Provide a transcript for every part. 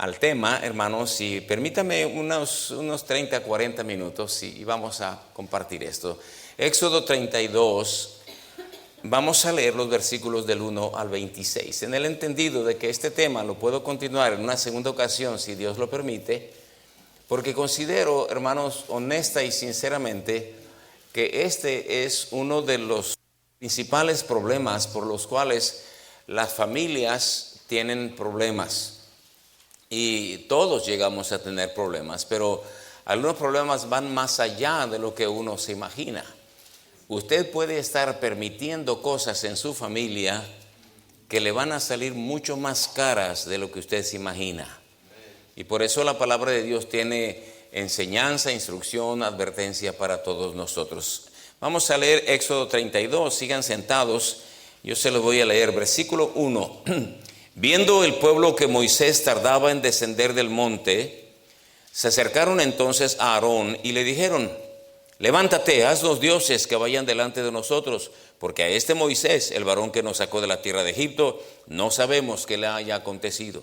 al tema, hermanos, y permítame unos 30, 40 minutos y vamos a compartir esto. Éxodo 32, vamos a leer los versículos del 1 al 26, en el entendido de que este tema lo puedo continuar en una segunda ocasión, si Dios lo permite, porque considero, hermanos, honesta y sinceramente, que este es uno de los principales problemas por los cuales las familias tienen problemas. Y todos llegamos a tener problemas, pero algunos problemas van más allá de lo que uno se imagina. Usted puede estar permitiendo cosas en su familia que le van a salir mucho más caras de lo que usted se imagina. Y por eso la palabra de Dios tiene enseñanza, instrucción, advertencia para todos nosotros. Vamos a leer Éxodo 32, sigan sentados, yo se los voy a leer, versículo 1. Viendo el pueblo que Moisés tardaba en descender del monte, se acercaron entonces a Aarón y le dijeron: levántate, haznos dioses que vayan delante de nosotros, porque a este Moisés, el varón que nos sacó de la tierra de Egipto, no sabemos qué le haya acontecido.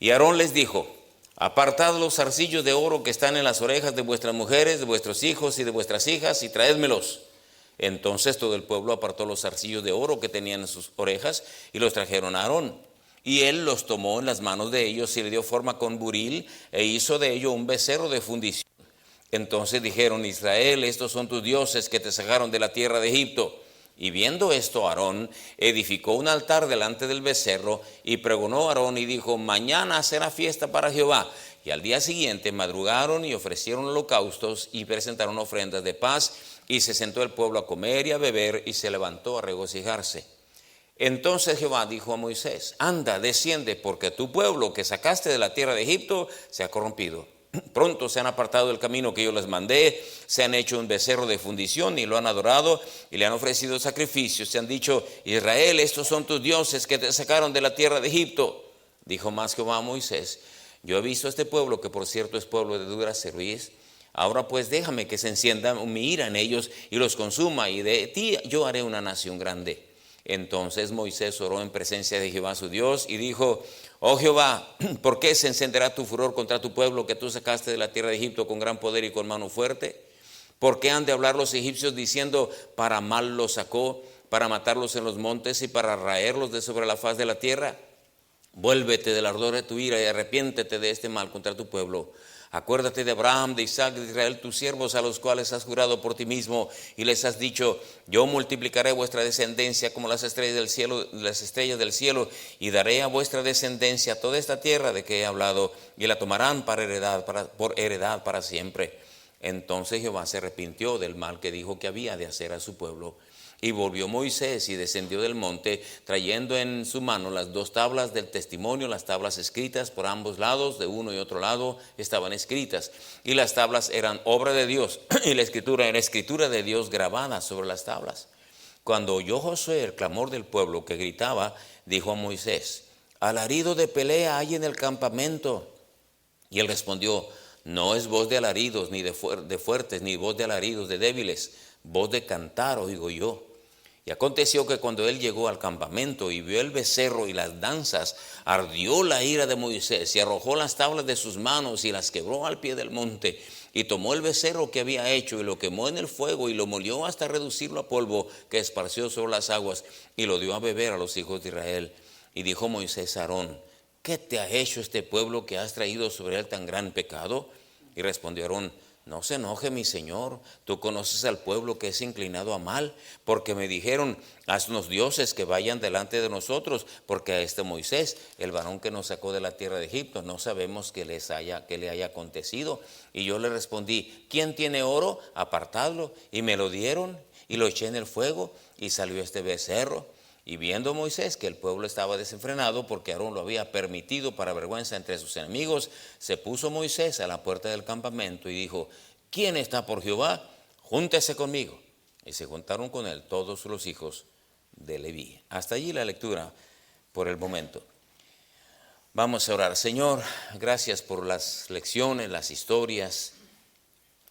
Y Aarón les dijo: apartad los zarcillos de oro que están en las orejas de vuestras mujeres, de vuestros hijos y de vuestras hijas, y traédmelos. Entonces todo el pueblo apartó los zarcillos de oro que tenían en sus orejas y los trajeron a Aarón. Y él los tomó en las manos de ellos y le dio forma con buril e hizo de ello un becerro de fundición. Entonces dijeron: Israel, estos son tus dioses que te sacaron de la tierra de Egipto. Y viendo esto, Aarón edificó un altar delante del becerro y pregonó a Aarón y dijo: mañana será fiesta para Jehová. Y al día siguiente madrugaron y ofrecieron holocaustos y presentaron ofrendas de paz, y se sentó el pueblo a comer y a beber y se levantó a regocijarse. Entonces Jehová dijo a Moisés: anda, desciende, porque tu pueblo que sacaste de la tierra de Egipto se ha corrompido. Pronto se han apartado del camino que yo les mandé, se han hecho un becerro de fundición y lo han adorado y le han ofrecido sacrificios. Se han dicho: Israel, estos son tus dioses que te sacaron de la tierra de Egipto. Dijo más Jehová a Moisés: yo he visto a este pueblo, que por cierto es pueblo de dura cerviz. Ahora pues déjame que se encienda mi ira en ellos y los consuma, y de ti yo haré una nación grande. Entonces Moisés oró en presencia de Jehová su Dios y dijo: oh Jehová, ¿por qué se encenderá tu furor contra tu pueblo que tú sacaste de la tierra de Egipto con gran poder y con mano fuerte? ¿Por qué han de hablar los egipcios diciendo: para mal los sacó, para matarlos en los montes y para raerlos de sobre la faz de la tierra? Vuélvete del ardor de tu ira y arrepiéntete de este mal contra tu pueblo. Acuérdate de Abraham, de Isaac, de Israel, tus siervos, a los cuales has jurado por ti mismo, y les has dicho: yo multiplicaré vuestra descendencia como las estrellas del cielo, y daré a vuestra descendencia toda esta tierra de que he hablado, y la tomarán por heredad para siempre. Entonces Jehová se arrepintió del mal que dijo que había de hacer a su pueblo. Y volvió Moisés y descendió del monte, trayendo en su mano las dos tablas del testimonio, las tablas escritas por ambos lados, de uno y otro lado estaban escritas. Y las tablas eran obra de Dios, y la escritura era escritura de Dios grabada sobre las tablas. Cuando oyó Josué el clamor del pueblo que gritaba, dijo a Moisés: alarido de pelea hay en el campamento. Y él respondió: no es voz de alaridos ni de fuertes, ni voz de alaridos de débiles, voz de cantar oigo yo. Y aconteció que cuando él llegó al campamento y vio el becerro y las danzas, ardió la ira de Moisés y arrojó las tablas de sus manos y las quebró al pie del monte. Y tomó el becerro que había hecho y lo quemó en el fuego y lo molió hasta reducirlo a polvo que esparció sobre las aguas, y lo dio a beber a los hijos de Israel. Y dijo Moisés a Aarón: ¿qué te ha hecho este pueblo que has traído sobre él tan gran pecado? Y respondió Aarón: no se enoje mi señor, tú conoces al pueblo que es inclinado a mal, porque me dijeron: haznos dioses que vayan delante de nosotros, porque a este Moisés, el varón que nos sacó de la tierra de Egipto, no sabemos qué le haya acontecido. Y yo le respondí: ¿quién tiene oro? Apartadlo. Y me lo dieron y lo eché en el fuego y salió este becerro. Y viendo Moisés que el pueblo estaba desenfrenado, porque Aarón lo había permitido para vergüenza entre sus enemigos, se puso Moisés a la puerta del campamento y dijo: ¿quién está por Jehová? Júntese conmigo. Y se juntaron con él todos los hijos de Leví. Hasta allí la lectura por el momento. Vamos a orar. Señor, gracias por las lecciones, las historias,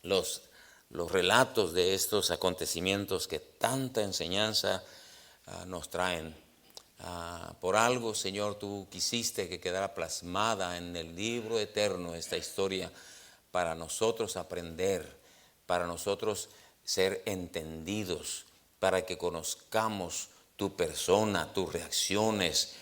los relatos de estos acontecimientos que tanta enseñanza nos traen. Por algo, Señor, tú quisiste que quedara plasmada en el libro eterno esta historia para nosotros aprender, para nosotros ser entendidos, para que conozcamos tu persona, tus reacciones,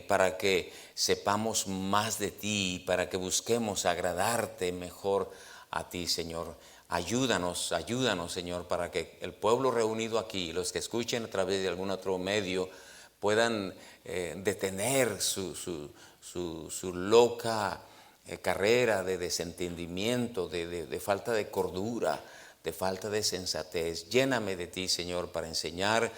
para que sepamos más de ti, para que busquemos agradarte mejor a ti, Señor. Ayúdanos, Señor, para que el pueblo reunido aquí, los que escuchen a través de algún otro medio, puedan detener su loca carrera de desentendimiento, de falta de cordura, de falta de sensatez. Lléname de ti, Señor, para enseñar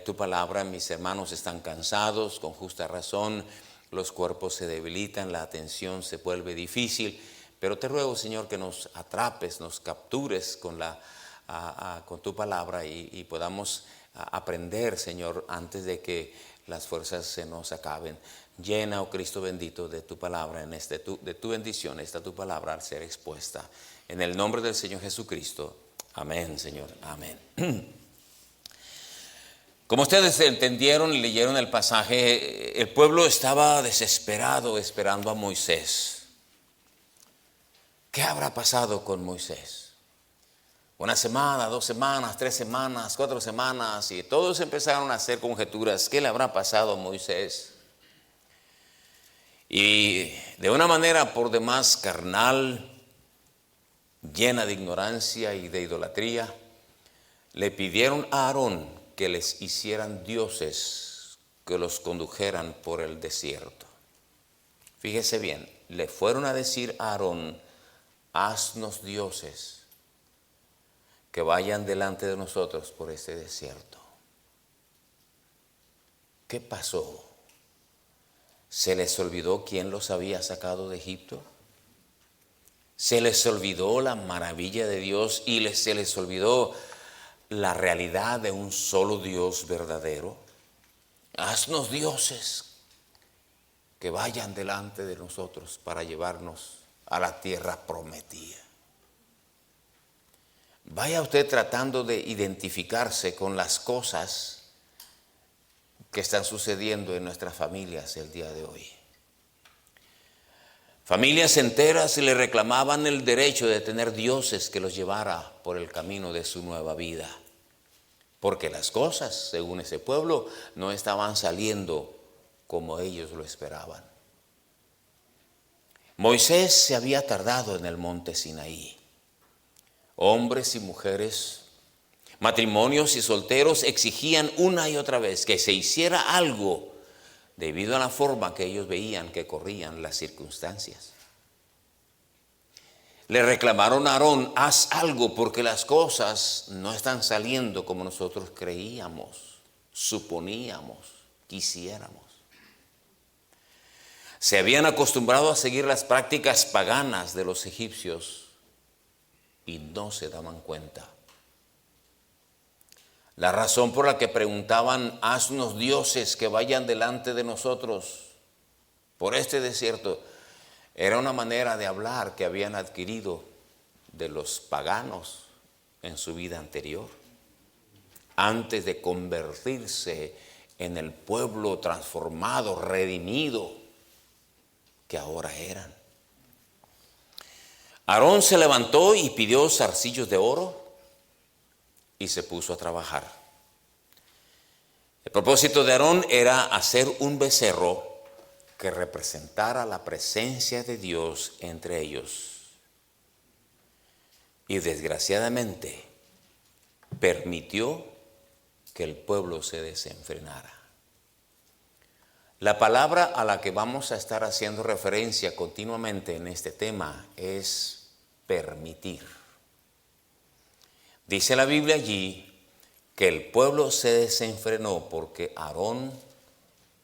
tu palabra. Mis hermanos están cansados, con justa razón, los cuerpos se debilitan, la atención se vuelve difícil, pero te ruego, Señor, que nos atrapes, nos captures con tu palabra y podamos aprender, Señor, antes de que las fuerzas se nos acaben. Llena, oh Cristo bendito, de tu palabra, de tu bendición, esta tu palabra al ser expuesta. En el nombre del Señor Jesucristo. Amén, Señor. Amén. Como ustedes entendieron y leyeron el pasaje, el pueblo estaba desesperado esperando a Moisés. ¿Qué habrá pasado con Moisés? Una semana, 2 semanas, 3 semanas, 4 semanas, y todos empezaron a hacer conjeturas. ¿Qué le habrá pasado a Moisés? Y de una manera por demás carnal, llena de ignorancia y de idolatría, le pidieron a Aarón que les hicieran dioses que los condujeran por el desierto. Fíjese bien, le fueron a decir a Aarón: haznos dioses que vayan delante de nosotros por este desierto. ¿Qué pasó? ¿Se les olvidó quién los había sacado de Egipto? ¿Se les olvidó la maravilla de Dios y se les olvidó la realidad de un solo Dios verdadero? Haznos dioses que vayan delante de nosotros para llevarnos a la tierra prometida. Vaya usted tratando de identificarse con las cosas que están sucediendo en nuestras familias el día de hoy. Familias enteras le reclamaban el derecho de tener dioses que los llevara por el camino de su nueva vida, porque las cosas, según ese pueblo, no estaban saliendo como ellos lo esperaban. Moisés se había tardado en el monte Sinaí. Hombres y mujeres, matrimonios y solteros exigían una y otra vez que se hiciera algo debido a la forma que ellos veían que corrían las circunstancias. Le reclamaron a Aarón: haz algo porque las cosas no están saliendo como nosotros creíamos, suponíamos, quisiéramos. Se habían acostumbrado a seguir las prácticas paganas de los egipcios y no se daban cuenta. La razón por la que preguntaban: haznos dioses que vayan delante de nosotros por este desierto, era una manera de hablar que habían adquirido de los paganos en su vida anterior, antes de convertirse en el pueblo transformado, redimido que ahora eran. Aarón se levantó y pidió zarcillos de oro y se puso a trabajar. El propósito de Aarón era hacer un becerro que representara la presencia de Dios entre ellos. Y desgraciadamente permitió que el pueblo se desenfrenara. La palabra a la que vamos a estar haciendo referencia continuamente en este tema es permitir. Dice la Biblia allí que el pueblo se desenfrenó porque Aarón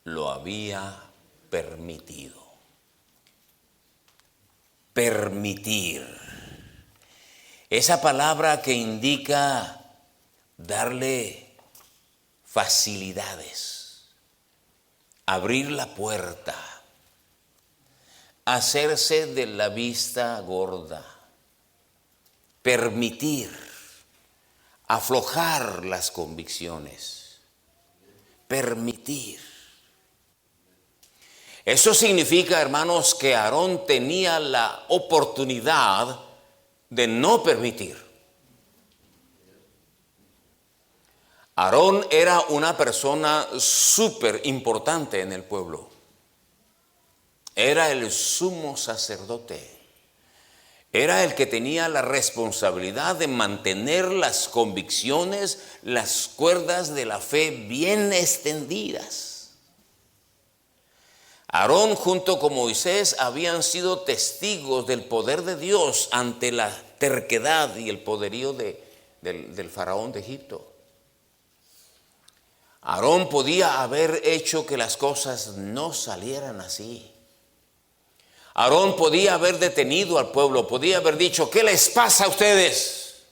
lo había permitido. Permitir. Esa palabra que indica darle facilidades, abrir la puerta, hacerse de la vista gorda, permitir, aflojar las convicciones, permitir. Eso significa, hermanos, que Aarón tenía la oportunidad de no permitir. Aarón era una persona súper importante en el pueblo. Era el sumo sacerdote. Era el que tenía la responsabilidad de mantener las convicciones, las cuerdas de la fe bien extendidas. Aarón junto con Moisés habían sido testigos del poder de Dios ante la terquedad y el poderío del faraón de Egipto. Aarón podía haber hecho que las cosas no salieran así. Aarón podía haber detenido al pueblo, podía haber dicho: ¿qué les pasa a ustedes?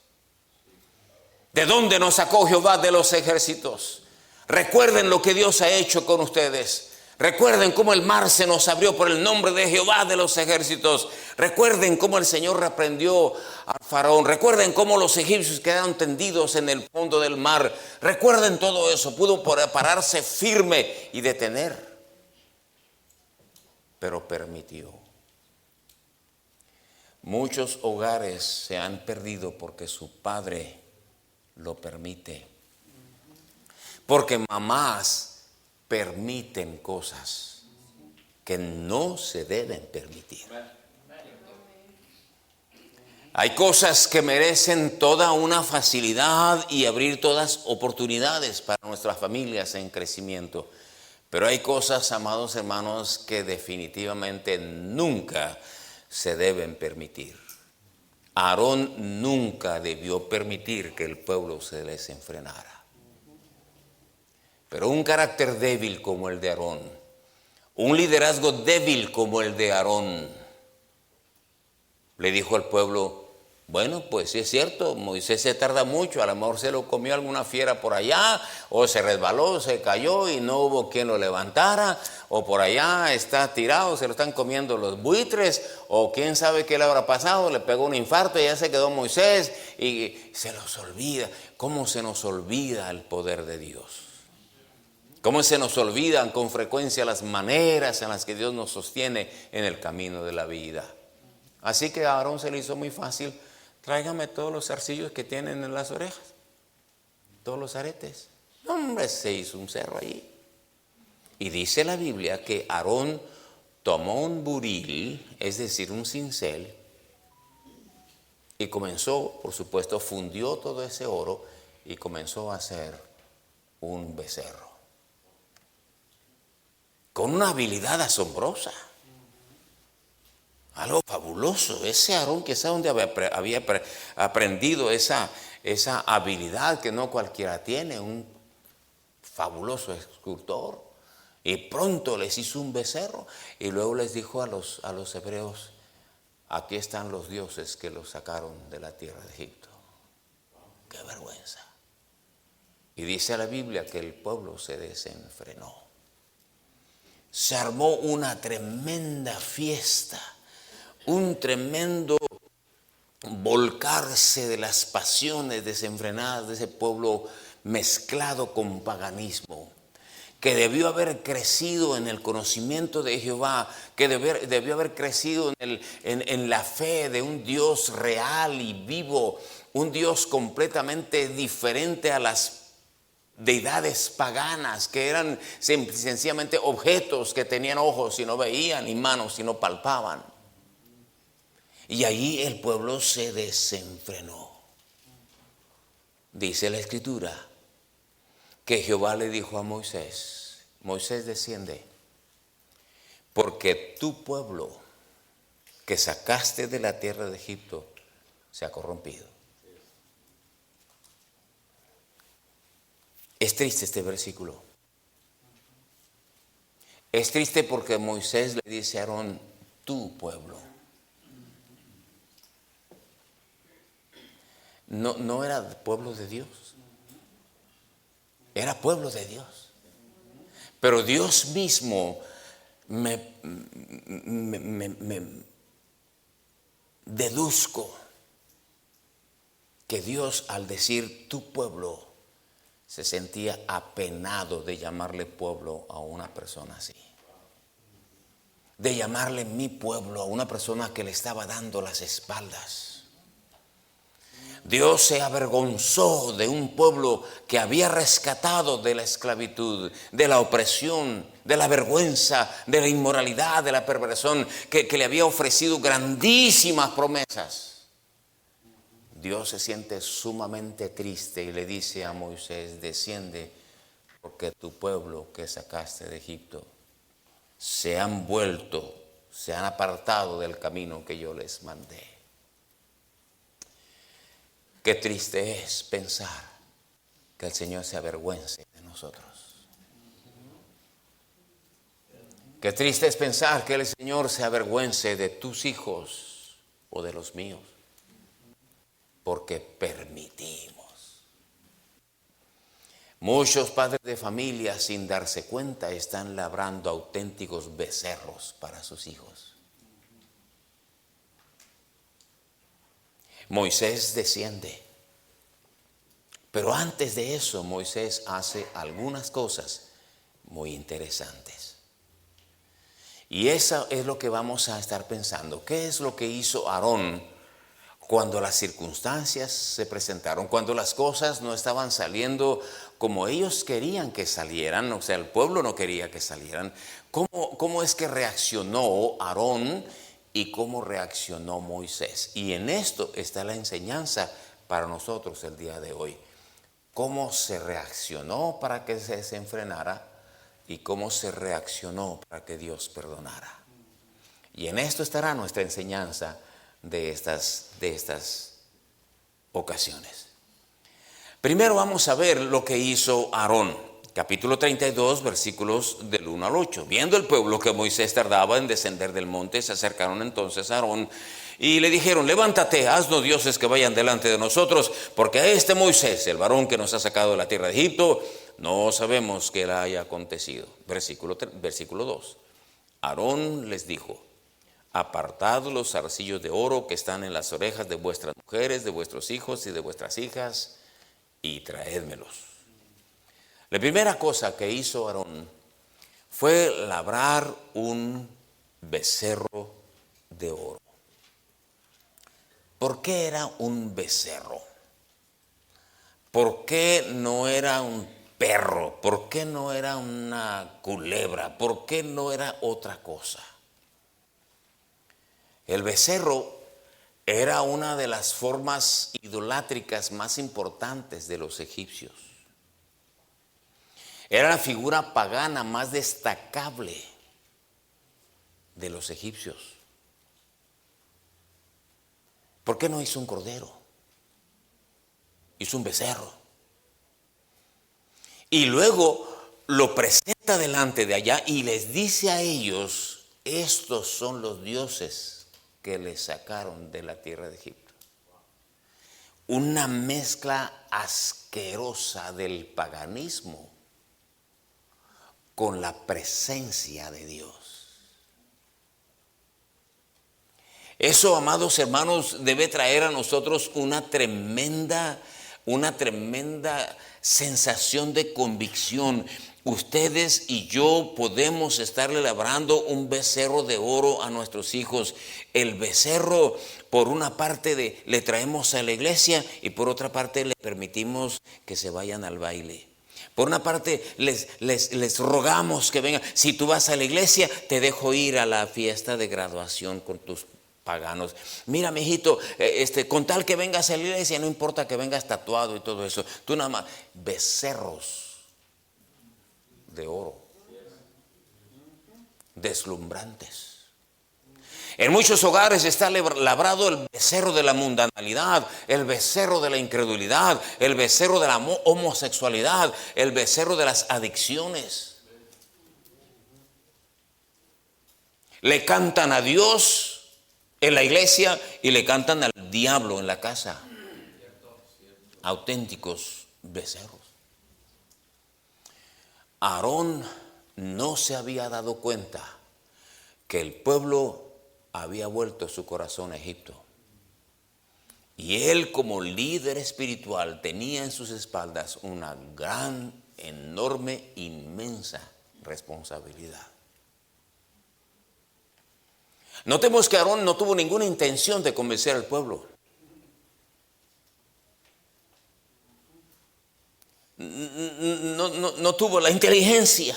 ¿De dónde nos sacó Jehová de los ejércitos? Recuerden lo que Dios ha hecho con ustedes. Recuerden cómo el mar se nos abrió por el nombre de Jehová de los ejércitos. Recuerden cómo el Señor reprendió al faraón. Recuerden cómo los egipcios quedaron tendidos en el fondo del mar. Recuerden todo eso. Pudo pararse firme y detener, pero permitió. Muchos hogares se han perdido porque su padre lo permite. Porque mamás permiten cosas que no se deben permitir. Hay cosas que merecen toda una facilidad y abrir todas oportunidades para nuestras familias en crecimiento. Pero hay cosas, amados hermanos, que definitivamente nunca se deben permitir. Aarón nunca debió permitir que el pueblo se desenfrenara. Pero un carácter débil como el de Aarón, un liderazgo débil como el de Aarón, le dijo al pueblo: bueno, pues sí es cierto, Moisés se tarda mucho, a lo mejor se lo comió alguna fiera por allá, o se resbaló, se cayó y no hubo quien lo levantara, o por allá está tirado, se lo están comiendo los buitres, o quién sabe qué le habrá pasado, le pegó un infarto y ya se quedó Moisés, y se nos olvida. ¿Cómo se nos olvida el poder de Dios? ¿Cómo se nos olvidan con frecuencia las maneras en las que Dios nos sostiene en el camino de la vida? Así que a Aarón se le hizo muy fácil: tráigame todos los zarcillos que tienen en las orejas, todos los aretes. Hombre, se hizo un cerro allí. Y dice la Biblia que Aarón tomó un buril, es decir, un cincel, y comenzó, por supuesto, fundió todo ese oro y comenzó a hacer un becerro. Con una habilidad asombrosa. Algo fabuloso. Ese Aarón, que sabe dónde había aprendido esa habilidad que no cualquiera tiene, un fabuloso escultor. Y pronto les hizo un becerro y luego les dijo a los hebreos: aquí están los dioses que los sacaron de la tierra de Egipto. ¡Qué vergüenza! Y dice la Biblia que el pueblo se desenfrenó. Se armó una tremenda fiesta, un tremendo volcarse de las pasiones desenfrenadas de ese pueblo mezclado con paganismo, que debió haber crecido en el conocimiento de Jehová, que debió haber crecido en la fe de un Dios real y vivo, un Dios completamente diferente a las deidades paganas, que eran sencillamente objetos que tenían ojos y no veían, y manos y no palpaban. Y allí el pueblo se desenfrenó. Dice la Escritura que Jehová le dijo a Moisés: Moisés, desciende, porque tu pueblo que sacaste de la tierra de Egipto se ha corrompido. Es triste este versículo. Es triste porque Moisés le dice a Aarón: tu pueblo. No era pueblo de Dios. Era pueblo de Dios. Pero Dios mismo me deduzco que Dios, al decir tu pueblo, se sentía apenado de llamarle pueblo a una persona así. de llamarle mi pueblo a una persona que le estaba dando las espaldas. Dios se avergonzó de un pueblo que había rescatado de la esclavitud, de la opresión, de la vergüenza, de la inmoralidad, de la perversión, que le había ofrecido grandísimas promesas. Dios se siente sumamente triste y le dice a Moisés: desciende, porque tu pueblo que sacaste de Egipto se han vuelto, se han apartado del camino que yo les mandé. Qué triste es pensar que el Señor se avergüence de nosotros. Qué triste es pensar que el Señor se avergüence de tus hijos o de los míos, porque permitimos. Muchos padres de familia, sin darse cuenta, están labrando auténticos becerros para sus hijos. Moisés desciende, pero antes de eso Moisés hace algunas cosas muy interesantes. Y eso es lo que vamos a estar pensando. ¿Qué es lo que hizo Aarón cuando las circunstancias se presentaron? Cuando las cosas no estaban saliendo como ellos querían que salieran, o sea, el pueblo no quería que salieran. ¿Cómo es que reaccionó Aarón y cómo reaccionó Moisés? Y en esto está la enseñanza para nosotros el día de hoy. Cómo se reaccionó para que se desenfrenara y cómo se reaccionó para que Dios perdonara. Y en esto estará nuestra enseñanza de estas ocasiones. Primero vamos a ver lo que hizo Aarón. Capítulo 32, versículos del 1 al 8. Viendo el pueblo que Moisés tardaba en descender del monte, se acercaron entonces a Aarón y le dijeron: levántate, haznos dioses que vayan delante de nosotros, porque a este Moisés, el varón que nos ha sacado de la tierra de Egipto, no sabemos qué le haya acontecido. Versículo 2. Aarón les dijo: apartad los zarcillos de oro que están en las orejas de vuestras mujeres, de vuestros hijos y de vuestras hijas, y traédmelos. La primera cosa que hizo Aarón fue labrar un becerro de oro. ¿Por qué era un becerro? ¿Por qué no era un perro? ¿Por qué no era una culebra? ¿Por qué no era otra cosa? El becerro era una de las formas idolátricas más importantes de los egipcios. Era la figura pagana más destacable de los egipcios. ¿Por qué no hizo un cordero? Hizo un becerro. Y luego lo presenta delante de allá y les dice a ellos: estos son los dioses que les sacaron de la tierra de Egipto. Una mezcla asquerosa del paganismo con la presencia de Dios. Eso, amados hermanos, debe traer a nosotros una tremenda sensación de convicción. Ustedes y yo podemos estarle labrando un becerro de oro a nuestros hijos. El becerro, por una parte le traemos a la iglesia y por otra parte le permitimos que se vayan al baile. Por una parte les rogamos que vengan. Si tú vas a la iglesia, te dejo ir a la fiesta de graduación con tus paganos. Mira, mijito, con tal que vengas a la iglesia, no importa que vengas tatuado y todo eso. Tú nada más, becerros de oro, deslumbrantes. En muchos hogares está labrado el becerro de la mundanalidad, el becerro de la incredulidad, el becerro de la homosexualidad, el becerro de las adicciones. Le cantan a Dios en la iglesia y le cantan al diablo en la casa. Auténticos becerros. Aarón no se había dado cuenta que el pueblo había vuelto su corazón a Egipto. Y él, como líder espiritual, tenía en sus espaldas una gran, enorme, inmensa responsabilidad. Notemos que Aarón no tuvo ninguna intención de convencer al pueblo. No tuvo la inteligencia.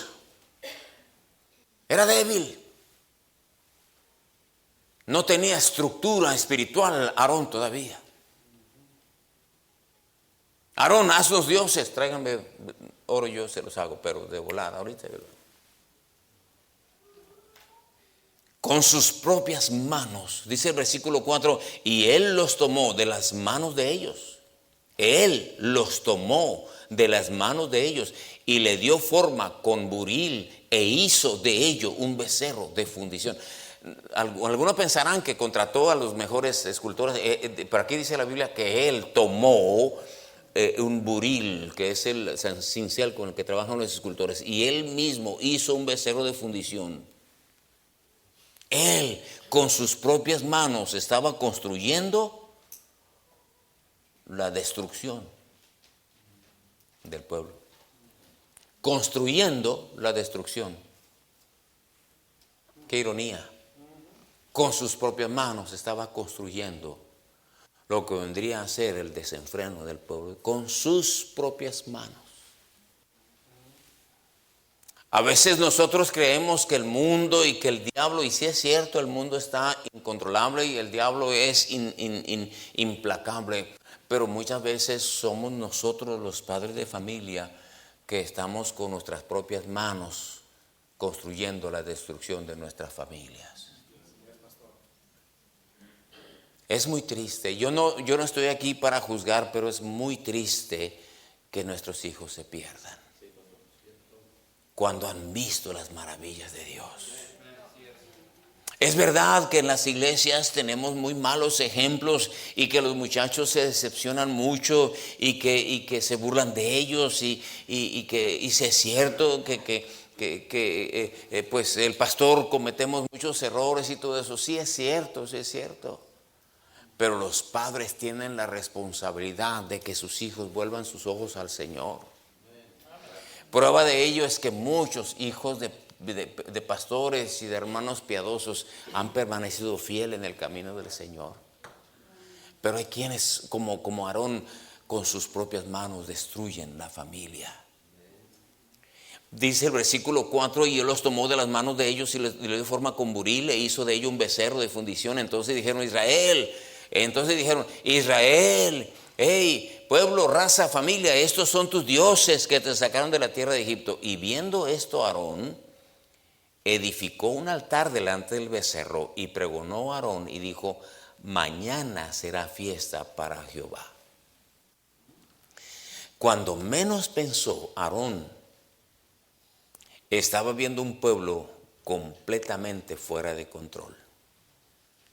Era débil. No tenía estructura espiritual Aarón todavía. Aarón, haz los dioses, tráiganme oro, yo se los hago, pero de volada ahorita. Con sus propias manos, dice el versículo 4, y él los tomó de las manos de ellos. Él los tomó de las manos de ellos y le dio forma con buril e hizo de ello un becerro de fundición. Algunos pensarán que contrató a los mejores escultores, pero aquí dice la Biblia que él tomó un buril, que es el cincel con el que trabajan los escultores, y él mismo hizo un becerro de fundición. Él con sus propias manos estaba construyendo la destrucción del pueblo, construyendo la destrucción. Qué ironía. Con sus propias manos estaba construyendo lo que vendría a ser el desenfreno del pueblo, con sus propias manos. A veces nosotros creemos que el mundo y que el diablo, y sí es cierto, el mundo está incontrolable y el diablo es implacable, pero muchas veces somos nosotros los padres de familia que estamos con nuestras propias manos construyendo la destrucción de nuestras familias. Es muy triste. Yo no estoy aquí para juzgar, pero es muy triste que nuestros hijos se pierdan cuando han visto las maravillas de Dios. Es verdad que en las iglesias tenemos muy malos ejemplos y que los muchachos se decepcionan mucho y que se burlan de ellos y si es cierto que pues el pastor cometemos muchos errores y todo eso. Sí es cierto, sí es cierto. Pero los padres tienen la responsabilidad de que sus hijos vuelvan sus ojos al Señor. Prueba de ello es que muchos hijos de pastores y de hermanos piadosos han permanecido fieles en el camino del Señor. Pero hay quienes, como Aarón, con sus propias manos destruyen la familia. Dice el versículo 4, y él los tomó de las manos de ellos y le dio forma con buril, e hizo de ello un becerro de fundición. Entonces dijeron, Israel, hey, pueblo, raza, familia, estos son tus dioses que te sacaron de la tierra de Egipto. Y viendo esto, Aarón edificó un altar delante del becerro y pregonó a Aarón y dijo, mañana será fiesta para Jehová. Cuando menos pensó, Aarón estaba viendo un pueblo completamente fuera de control.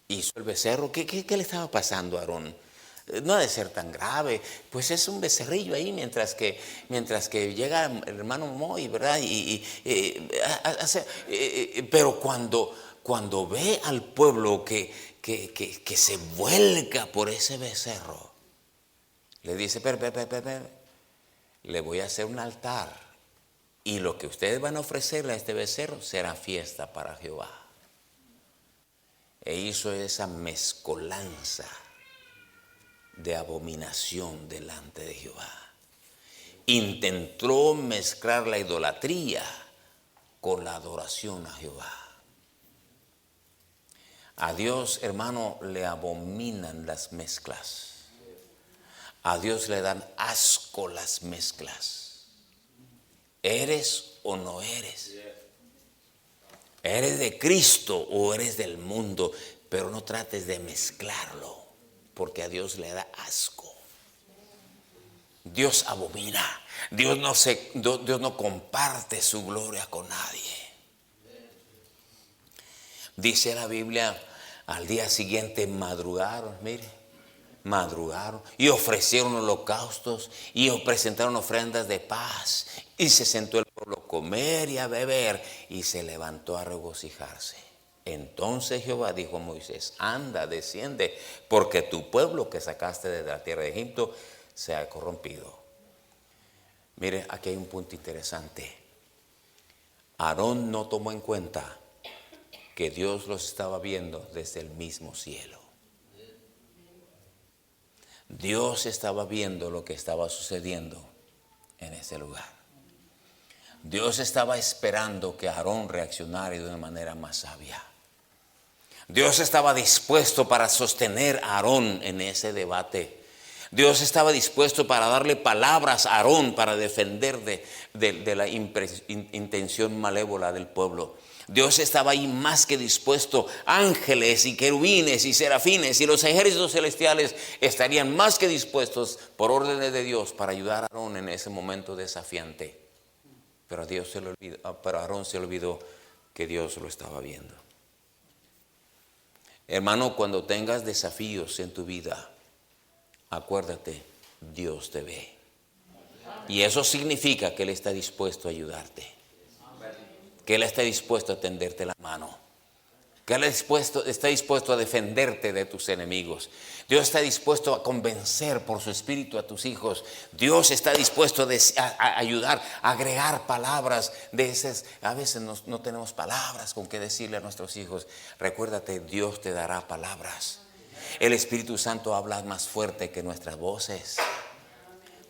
Hizo el becerro. ¿Qué le estaba pasando a Aarón? No ha de ser tan grave, pues es un becerrillo ahí mientras que llega el hermano Moy, ¿verdad? Pero cuando ve al pueblo que se vuelca por ese becerro, le dice, le voy a hacer un altar y lo que ustedes van a ofrecerle a este becerro será fiesta para Jehová. E hizo esa mezcolanza de abominación delante de Jehová. Intentó mezclar la idolatría con la adoración a Jehová. A Dios, hermano, le abominan las mezclas. A Dios le dan asco las mezclas. ¿Eres o no eres? ¿Eres de Cristo o eres del mundo? Pero no trates de mezclarlo, porque a Dios le da asco. Dios abomina. Dios no comparte su gloria con nadie. Dice la Biblia, al día siguiente madrugaron y ofrecieron holocaustos y presentaron ofrendas de paz, y se sentó el pueblo a comer y a beber y se levantó a regocijarse. Entonces Jehová dijo a Moisés, anda, desciende, porque tu pueblo que sacaste de la tierra de Egipto se ha corrompido. Mire, aquí hay un punto interesante. Aarón no tomó en cuenta que Dios los estaba viendo desde el mismo cielo. Dios estaba viendo lo que estaba sucediendo en ese lugar. Dios estaba esperando que Aarón reaccionara de una manera más sabia. Dios estaba dispuesto para sostener a Aarón en ese debate. Dios estaba dispuesto para darle palabras a Aarón para defender de la intención malévola del pueblo. Dios estaba ahí más que dispuesto. Ángeles y querubines y serafines y los ejércitos celestiales estarían más que dispuestos por órdenes de Dios para ayudar a Aarón en ese momento desafiante. Pero a Aarón se le olvidó que Dios lo estaba viendo. Hermano, cuando tengas desafíos en tu vida, acuérdate, Dios te ve. Y eso significa que Él está dispuesto a ayudarte. Que Él está dispuesto a tenderte la mano. Que Él está dispuesto a defenderte de tus enemigos. Dios está dispuesto a convencer por su espíritu a tus hijos. Dios está dispuesto a ayudar, a agregar palabras de esas. A veces no tenemos palabras con que decirle a nuestros hijos. Recuérdate, Dios te dará palabras. El Espíritu Santo habla más fuerte que nuestras voces.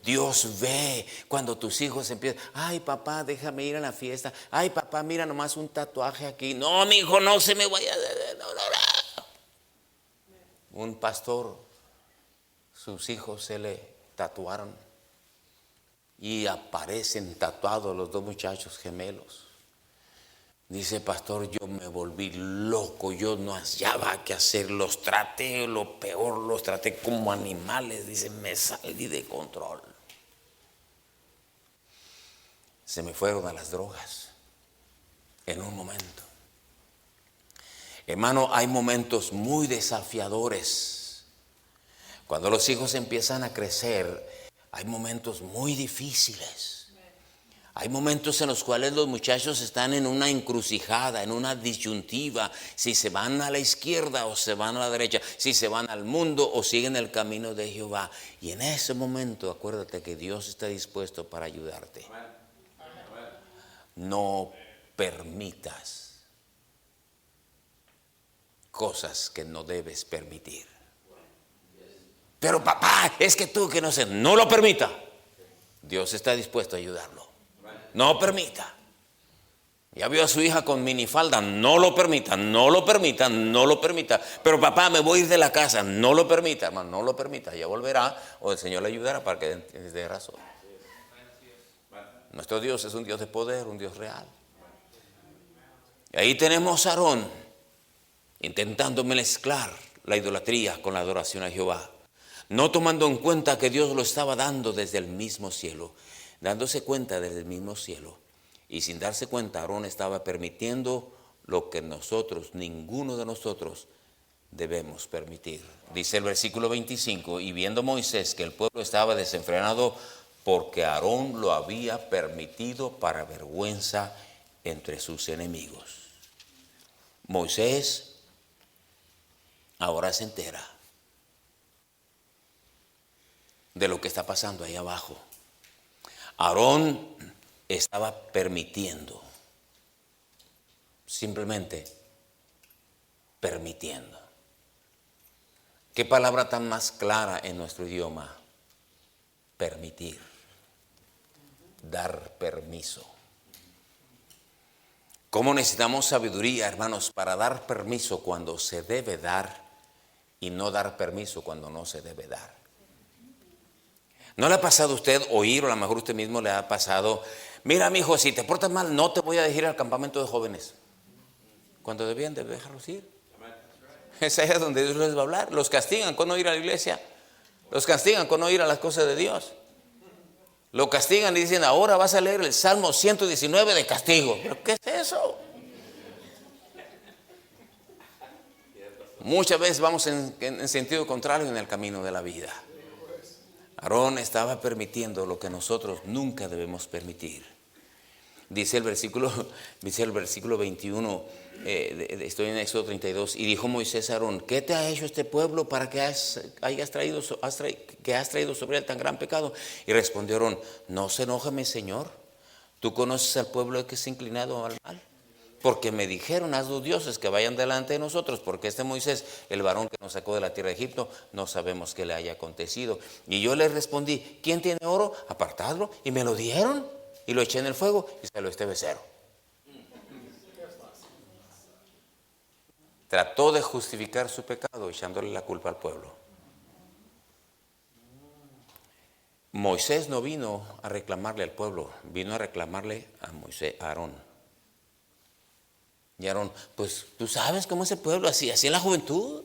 Dios ve cuando tus hijos empiezan. Ay, papá, déjame ir a la fiesta. Ay, papá, mira nomás un tatuaje aquí. No, mi hijo, no se me vaya. No. Un pastor, sus hijos se le tatuaron y aparecen tatuados los dos muchachos gemelos. Dice, pastor, yo me volví loco, yo no hallaba qué hacer, los traté lo peor, los traté como animales. Dice, me salí de control. Se me fueron a las drogas en un momento. Hermano, hay momentos muy desafiadores. Cuando los hijos empiezan a crecer, hay momentos muy difíciles. Hay momentos en los cuales los muchachos están en una encrucijada, en una disyuntiva, si se van a la izquierda o se van a la derecha, si se van al mundo o siguen el camino de Jehová. Y en ese momento acuérdate que Dios está dispuesto para ayudarte. No permitas cosas que no debes permitir. Pero papá, es que tú que no sé, no lo permita. Dios está dispuesto a ayudarlo. No permita. Ya vio a su hija con minifalda, no lo permita, no lo permita, no lo permita. Pero papá, me voy a ir de la casa, no lo permita, hermano, no lo permita. Ya volverá o el Señor le ayudará para que dé razón. Nuestro Dios es un Dios de poder, un Dios real. Y ahí tenemos a Aarón intentando mezclar la idolatría con la adoración a Jehová, no tomando en cuenta que Dios lo estaba dando desde el mismo cielo, dándose cuenta desde el mismo cielo. Y sin darse cuenta, Aarón estaba permitiendo lo que nosotros, ninguno de nosotros, debemos permitir. Dice el versículo 25, y viendo Moisés que el pueblo estaba desenfrenado, porque Aarón lo había permitido para vergüenza entre sus enemigos. Moisés ahora se entera de lo que está pasando ahí abajo. Aarón estaba permitiendo, simplemente permitiendo. ¿Qué palabra tan más clara en nuestro idioma? Permitir, dar permiso. ¿Cómo necesitamos sabiduría, hermanos, para dar permiso cuando se debe dar y no dar permiso cuando no se debe dar? ¿No le ha pasado a usted oír, o a lo mejor usted mismo le ha pasado, mira, mi hijo, si te portas mal, no te voy a dejar ir al campamento de jóvenes? Cuando debían de dejarlos ir. Es ahí donde Dios les va a hablar. Los castigan con no ir a la iglesia. Los castigan con no ir a las cosas de Dios. Lo castigan y dicen, ahora vas a leer el Salmo 119 de castigo. ¿Pero qué es eso? Muchas veces vamos en sentido contrario en el camino de la vida. Aarón estaba permitiendo lo que nosotros nunca debemos permitir. Dice el versículo 21, estoy en Éxodo 32, y dijo Moisés a Aarón, ¿qué te ha hecho este pueblo para que has traído sobre él tan gran pecado? Y respondió Aarón, no se enoje mi Señor, tú conoces al pueblo que se ha inclinado al mal. porque me dijeron, haz 2 dioses que vayan delante de nosotros, porque este Moisés, el varón que nos sacó de la tierra de Egipto, no sabemos qué le haya acontecido. Y yo le respondí, ¿quién tiene oro? Apartadlo. Y me lo dieron, y lo eché en el fuego, y salió este becerro. Trató de justificar su pecado, echándole la culpa al pueblo. Moisés no vino a reclamarle al pueblo, vino a reclamarle a Moisés, a Aarón. Y Aarón, pues tú sabes cómo es el pueblo, así en la juventud.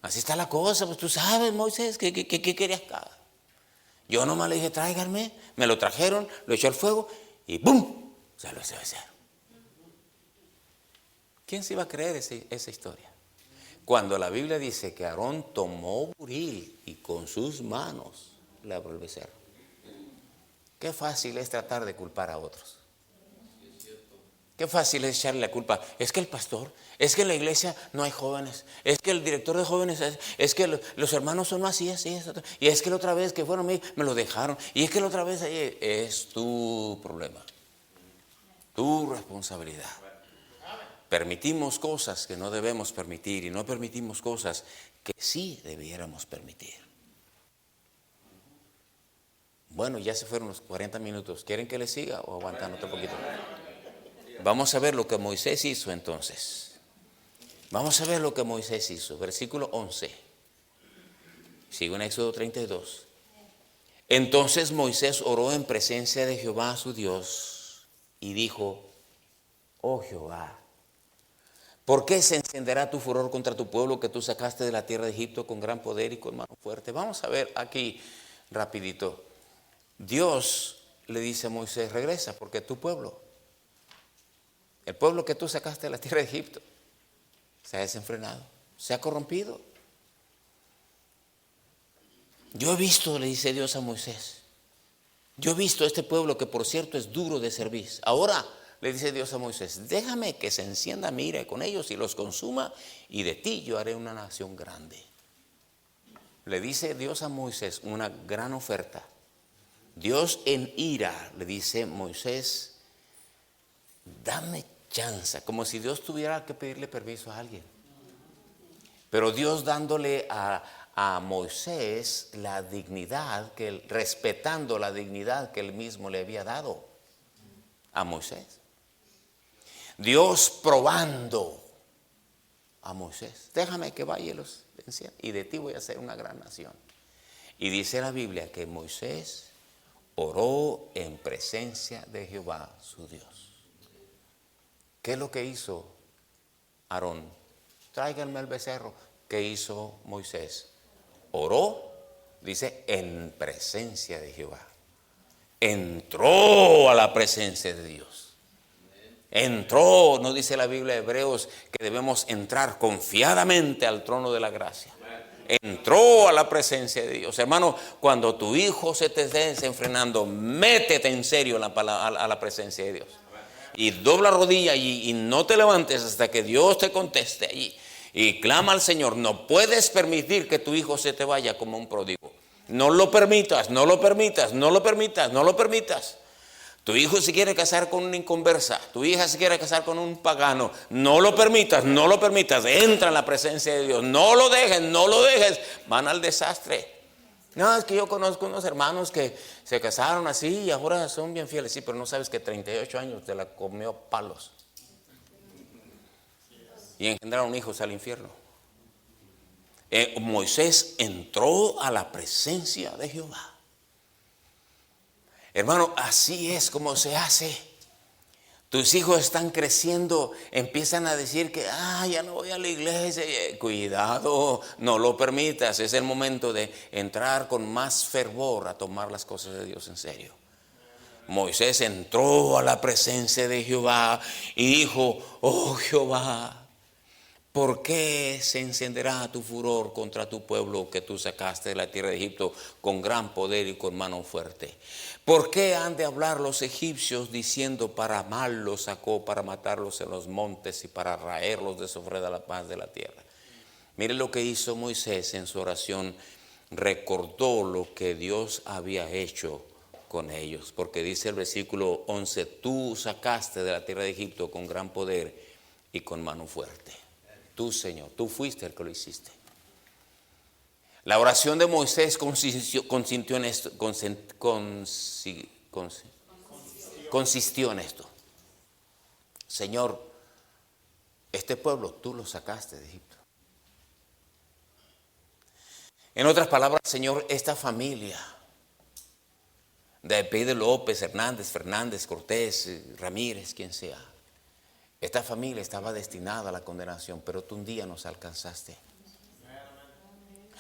Así está la cosa, pues tú sabes, Moisés, ¿qué querías acá? Yo nomás le dije, tráiganme, me lo trajeron, lo eché al fuego y ¡bum! Salió ese becerro. ¿Quién se iba a creer esa historia? Cuando la Biblia dice que Aarón tomó buril y con sus manos le abrió el becerro. Qué fácil es tratar de culpar a otros. Qué fácil es echarle la culpa. Es que el pastor, es que en la iglesia no hay jóvenes, es que el director de jóvenes, es que los hermanos son así, y es que la otra vez que fueron me lo dejaron, y es que la otra vez es tu problema, tu responsabilidad. Permitimos cosas que no debemos permitir y no permitimos cosas que sí debiéramos permitir. Bueno, ya se fueron los 40 minutos. ¿Quieren que les siga o aguantan otro poquito? Vamos a ver lo que Moisés hizo entonces. Vamos a ver lo que Moisés hizo. Versículo 11. Sigo en Éxodo 32. Entonces Moisés oró en presencia de Jehová su Dios y dijo, oh Jehová, ¿por qué se encenderá tu furor contra tu pueblo que tú sacaste de la tierra de Egipto con gran poder y con mano fuerte? Vamos a ver aquí rapidito. Dios le dice a Moisés, regresa porque tu pueblo, el pueblo que tú sacaste de la tierra de Egipto, se ha desenfrenado, se ha corrompido. Yo he visto, le dice Dios a Moisés, yo he visto a este pueblo que por cierto es duro de servir. Ahora le dice Dios a Moisés, déjame que se encienda mi ira con ellos y los consuma, y de ti yo haré una nación grande. Le dice Dios a Moisés una gran oferta. Dios en ira le dice, Moisés, dame chance, como si Dios tuviera que pedirle permiso a alguien. Pero Dios dándole a Moisés la dignidad, respetando la dignidad que él mismo le había dado a Moisés. Dios probando a Moisés, déjame que vaya y de ti voy a hacer una gran nación. Y dice la Biblia que Moisés oró en presencia de Jehová su Dios. ¿Qué es lo que hizo Aarón? Tráiganme el becerro. ¿Qué hizo Moisés? Oró, dice, en presencia de Jehová. Entró a la presencia de Dios. Entró, no dice la Biblia de Hebreos que debemos entrar confiadamente al trono de la gracia. Entró a la presencia de Dios. Hermano, cuando tu hijo se te esté desenfrenando, métete en serio a la presencia de Dios. Y dobla rodilla y no te levantes hasta que Dios te conteste allí. Y clama al Señor. No puedes permitir que tu hijo se te vaya como un pródigo. No lo permitas, no lo permitas, no lo permitas, no lo permitas. Tu hijo se quiere casar con una inconversa, tu hija se quiere casar con un pagano, no lo permitas, no lo permitas, entra en la presencia de Dios, no lo dejes, no lo dejes, van al desastre. No, es que yo conozco unos hermanos que se casaron así y ahora son bien fieles, sí, pero no sabes que 38 años te la comió palos y engendraron hijos al infierno. Moisés entró a la presencia de Jehová. Hermano, así es como se hace. Tus hijos están creciendo, empiezan a decir que ya no voy a la iglesia. Cuidado, no lo permitas. Es el momento de entrar con más fervor a tomar las cosas de Dios en serio. Moisés entró a la presencia de Jehová y dijo, oh Jehová, ¿por qué se encenderá tu furor contra tu pueblo que tú sacaste de la tierra de Egipto con gran poder y con mano fuerte? ¿Por qué han de hablar los egipcios diciendo para mal los sacó, para matarlos en los montes y para raerlos de sobre la paz de la tierra? Mire lo que hizo Moisés en su oración. Recordó lo que Dios había hecho con ellos, porque dice el versículo 11, tú sacaste de la tierra de Egipto con gran poder y con mano fuerte. Tú, Señor, tú fuiste el que lo hiciste. La oración de Moisés consistió en esto, consistió en esto. Señor, este pueblo tú lo sacaste de Egipto. En otras palabras, Señor, esta familia de Pedro López, Hernández, Fernández, Cortés, Ramírez, quien sea, esta familia estaba destinada a la condenación, pero tú un día nos alcanzaste.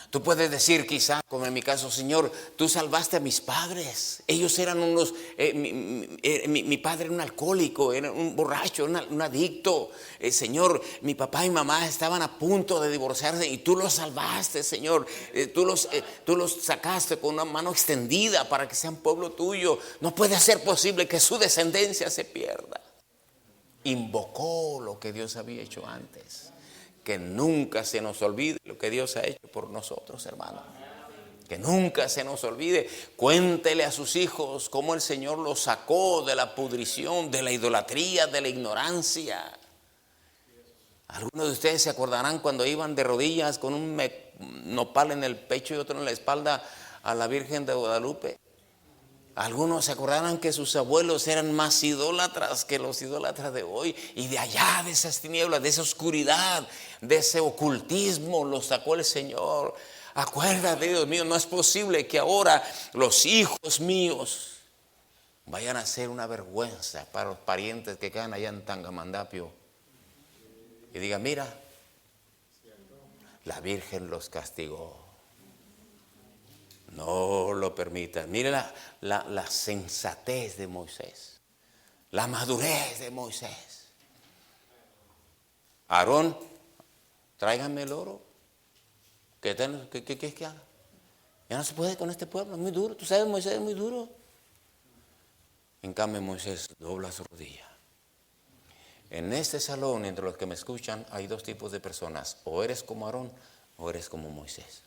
Tú puedes decir quizá, como en mi caso, Señor, tú salvaste a mis padres. Ellos eran unos, mi padre era un alcohólico, era un borracho, un adicto. Señor, mi papá y mamá estaban a punto de divorciarse y tú los salvaste, Señor. Tú los sacaste con una mano extendida para que sean pueblo tuyo. No puede ser posible que su descendencia se pierda. Invocó lo que Dios había hecho antes. Que nunca se nos olvide lo que Dios ha hecho por nosotros, hermano. Que nunca se nos olvide. Cuéntele a sus hijos cómo el Señor los sacó de la pudrición, de la idolatría, de la ignorancia. Algunos de ustedes se acordarán cuando iban de rodillas con un nopal en el pecho y otro en la espalda a la Virgen de Guadalupe. Algunos se acordarán que sus abuelos eran más idólatras que los idólatras de hoy. Y de allá, de esas tinieblas, de esa oscuridad, de ese ocultismo, los sacó el Señor. Acuérdate, Dios mío, no es posible que ahora los hijos míos vayan a ser una vergüenza para los parientes que quedan allá en Tangamandapio. Y digan, mira, la Virgen los castigó. No lo permitas. Mire la sensatez de Moisés, la madurez de Moisés. Aarón, tráiganme el oro. ¿Qué es que haga? Ya no se puede con este pueblo, es muy duro. Tú sabes, Moisés es muy duro. En cambio, Moisés dobla su rodilla. En este salón, entre los que me escuchan, hay dos tipos de personas. O eres como Aarón o eres como Moisés.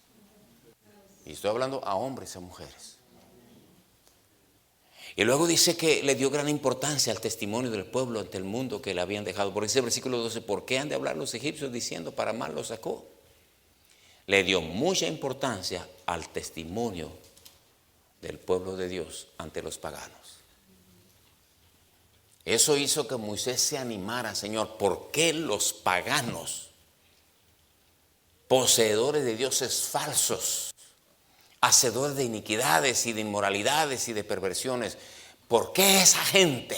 Y estoy hablando a hombres y a mujeres. Y luego dice que le dio gran importancia al testimonio del pueblo ante el mundo que le habían dejado. Por ese versículo 12, ¿por qué han de hablar los egipcios diciendo para mal los sacó? Le dio mucha importancia al testimonio del pueblo de Dios ante los paganos. Eso hizo que Moisés se animara, Señor, ¿por qué los paganos, poseedores de dioses falsos, hacedores de iniquidades y de inmoralidades y de perversiones, ¿por qué esa gente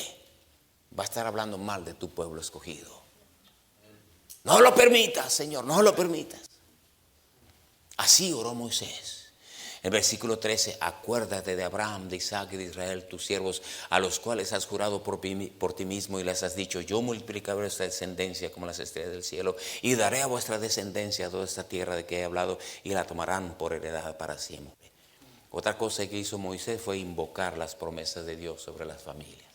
va a estar hablando mal de tu pueblo escogido? No lo permitas, Señor, no lo permitas. Así oró Moisés. El versículo 13, acuérdate de Abraham, de Isaac y de Israel, tus siervos, a los cuales has jurado por ti mismo y les has dicho, yo multiplicaré vuestra descendencia como las estrellas del cielo y daré a vuestra descendencia toda esta tierra de que he hablado y la tomarán por heredad para siempre. Otra cosa que hizo Moisés fue invocar las promesas de Dios sobre las familias.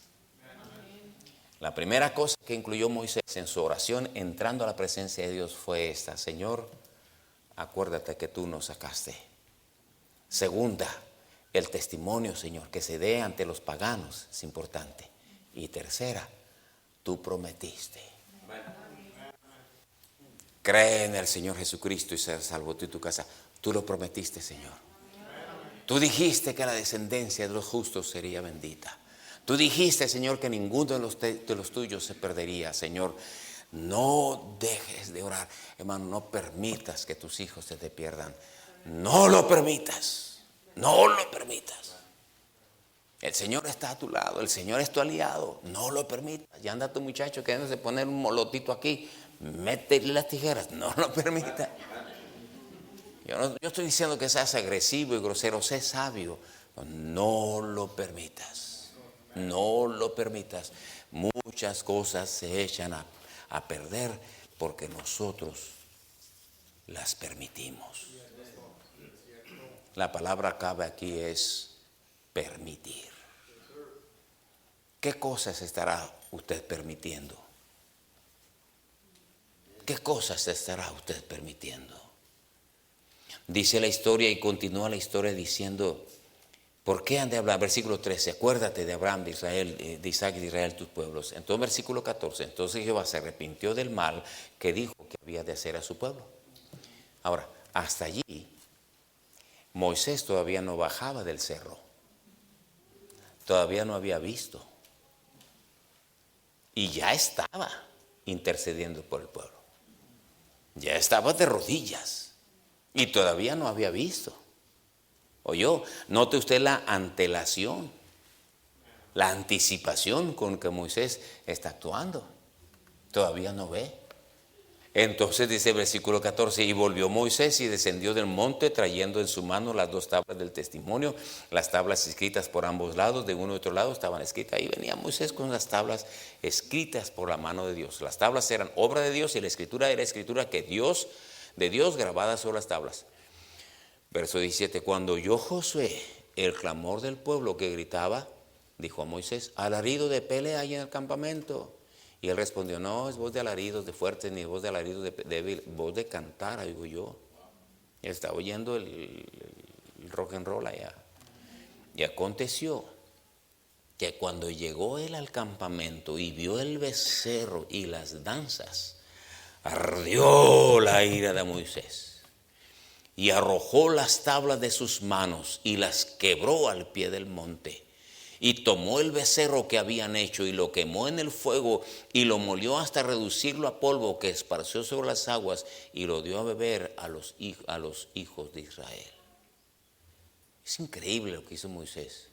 La primera cosa que incluyó Moisés en su oración entrando a la presencia de Dios fue esta: Señor, acuérdate que tú nos sacaste. Segunda, el testimonio, Señor, que se dé ante los paganos es importante. Y tercera, tú prometiste. Cree en el Señor Jesucristo y serás salvo tú y tu casa. Tú lo prometiste, Señor. Tú dijiste que la descendencia de los justos sería bendita. Tú dijiste, Señor, que ninguno de los tuyos se perdería, Señor. No dejes de orar, hermano, no permitas que tus hijos se te pierdan. No lo permitas, no lo permitas. El Señor está a tu lado, el Señor es tu aliado, no lo permitas. Ya anda tu muchacho queriéndose poner un molotito aquí, métele las tijeras, no lo permitas. Yo estoy diciendo que seas agresivo y grosero, sé sabio, no lo permitas, no lo permitas. Muchas cosas se echan a perder porque nosotros las permitimos. La palabra clave aquí es permitir. ¿Qué cosas estará usted permitiendo? ¿Qué cosas estará usted permitiendo? Dice la historia y continúa la historia diciendo ¿Por qué han de hablar? Versículo 13, acuérdate de Abraham, de Israel, de Isaac y de Israel, tus pueblos. Entonces, versículo 14, entonces Jehová se arrepintió del mal que dijo que había de hacer a su pueblo. Ahora, hasta allí, Moisés todavía no bajaba del cerro. Todavía no había visto. Y ya estaba intercediendo por el pueblo. Ya estaba de rodillas. Y todavía no había visto. Oyó, note usted la antelación, la anticipación con que Moisés está actuando. Todavía no ve. Entonces dice el versículo 14, y volvió Moisés y descendió del monte trayendo en su mano las 2 tablas del testimonio, las tablas escritas por ambos lados, de uno y otro lado estaban escritas. Ahí venía Moisés con las tablas escritas por la mano de Dios. Las tablas eran obra de Dios y la escritura era escritura de Dios grabada sobre las tablas. Verso 17, cuando oyó Josué el clamor del pueblo que gritaba, dijo a Moisés, alarido de pelea hay en el campamento. Y él respondió, no es voz de alaridos de fuertes, ni voz de alaridos de débil, voz de cantar, oigo yo. Y estaba oyendo el rock and roll allá. Y aconteció que cuando llegó él al campamento y vio el becerro y las danzas, ardió la ira de Moisés. Y arrojó las tablas de sus manos y las quebró al pie del monte. Y tomó el becerro que habían hecho y lo quemó en el fuego y lo molió hasta reducirlo a polvo que esparció sobre las aguas y lo dio a beber a los hijos de Israel. Es increíble lo que hizo Moisés.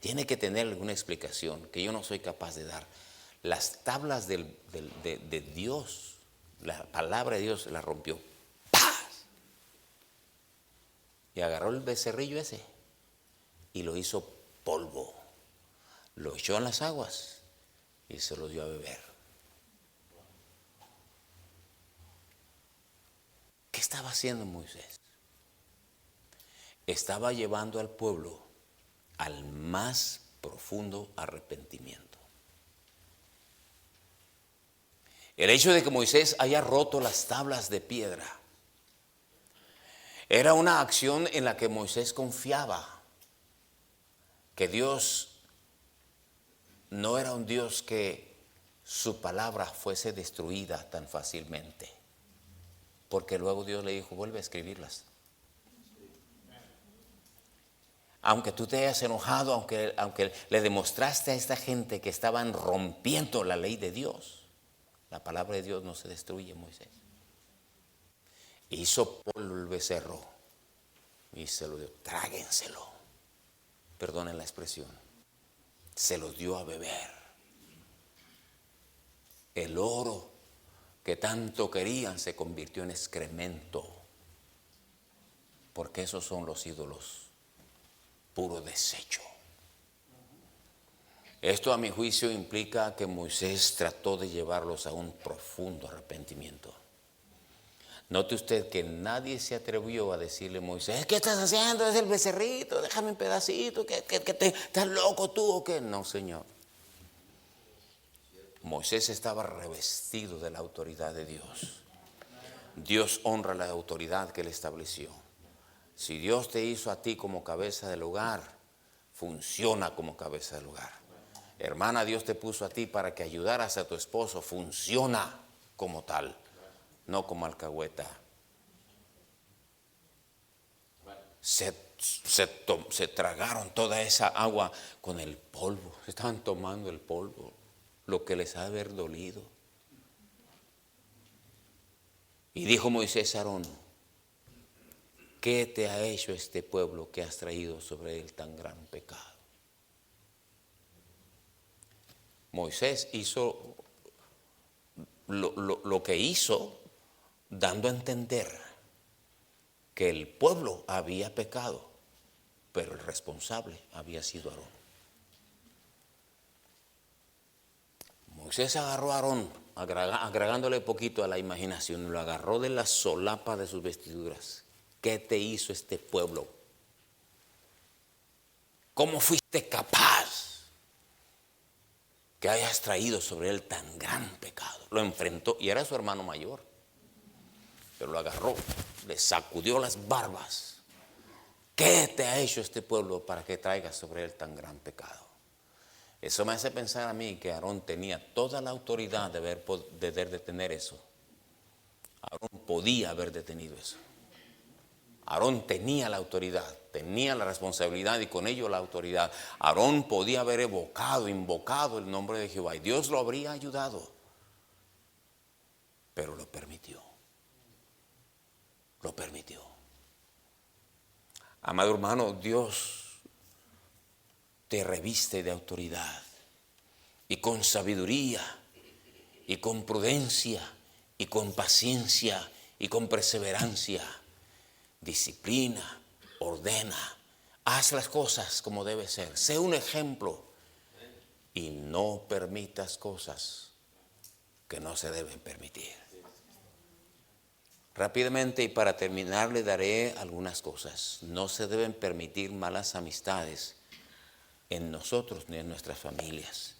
Tiene que tener alguna explicación que yo no soy capaz de dar. Las tablas de Dios, la palabra de Dios la rompió. ¡Paz! Y agarró el becerrillo ese y lo hizo polvo, lo echó en las aguas y se lo dio a beber. ¿Qué estaba haciendo Moisés? Estaba llevando al pueblo al más profundo arrepentimiento. El hecho de que Moisés haya roto las tablas de piedra era una acción en la que Moisés confiaba que Dios no era un Dios que su palabra fuese destruida tan fácilmente, porque luego Dios le dijo, vuelve a escribirlas. Aunque tú te hayas enojado, aunque le demostraste a esta gente que estaban rompiendo la ley de Dios, la palabra de Dios no se destruye, Moisés. Hizo polvo el becerro y se lo dio, tráguenselo, perdonen la expresión, se los dio a beber. El oro que tanto querían se convirtió en excremento, porque esos son los ídolos, puro desecho. Esto a mi juicio implica que Moisés trató de llevarlos a un profundo arrepentimiento. Note usted que nadie se atrevió a decirle a Moisés, ¿qué estás haciendo? Es el becerrito, déjame un pedacito, ¿estás loco tú o qué? No, Señor. Moisés estaba revestido de la autoridad de Dios. Dios honra la autoridad que él estableció. Si Dios te hizo a ti como cabeza del hogar, funciona como cabeza del hogar. Hermana, Dios te puso a ti para que ayudaras a tu esposo, funciona como tal, no como alcahueta. Se tragaron toda esa agua con el polvo, se estaban tomando el polvo, lo que les ha de haber dolido. Y dijo Moisés a Aarón, ¿qué te ha hecho este pueblo que has traído sobre él tan gran pecado? Moisés hizo lo que hizo, dando a entender que el pueblo había pecado, pero el responsable había sido Aarón. Moisés agarró a Aarón, agregándole poquito a la imaginación, lo agarró de la solapa de sus vestiduras. ¿Qué te hizo este pueblo? ¿Cómo fuiste capaz que hayas traído sobre él tan gran pecado? Lo enfrentó y era su hermano mayor, pero lo agarró, le sacudió las barbas. ¿qué te ha hecho este pueblo para que traigas sobre él tan gran pecado? Eso me hace pensar a mí que Aarón tenía toda la autoridad de detener eso. Aarón podía haber detenido eso. Aarón tenía la autoridad, tenía la responsabilidad y con ello la autoridad. Aarón podía haber invocado el nombre de Jehová y Dios lo habría ayudado. Pero lo permitió. Lo permitió. Amado hermano, Dios te reviste de autoridad y con sabiduría y con prudencia y con paciencia y con perseverancia. Disciplina, ordena, haz las cosas como debe ser, sé un ejemplo y no permitas cosas que no se deben permitir. Rápidamente y para terminar le daré algunas cosas. No se deben permitir malas amistades en nosotros ni en nuestras familias.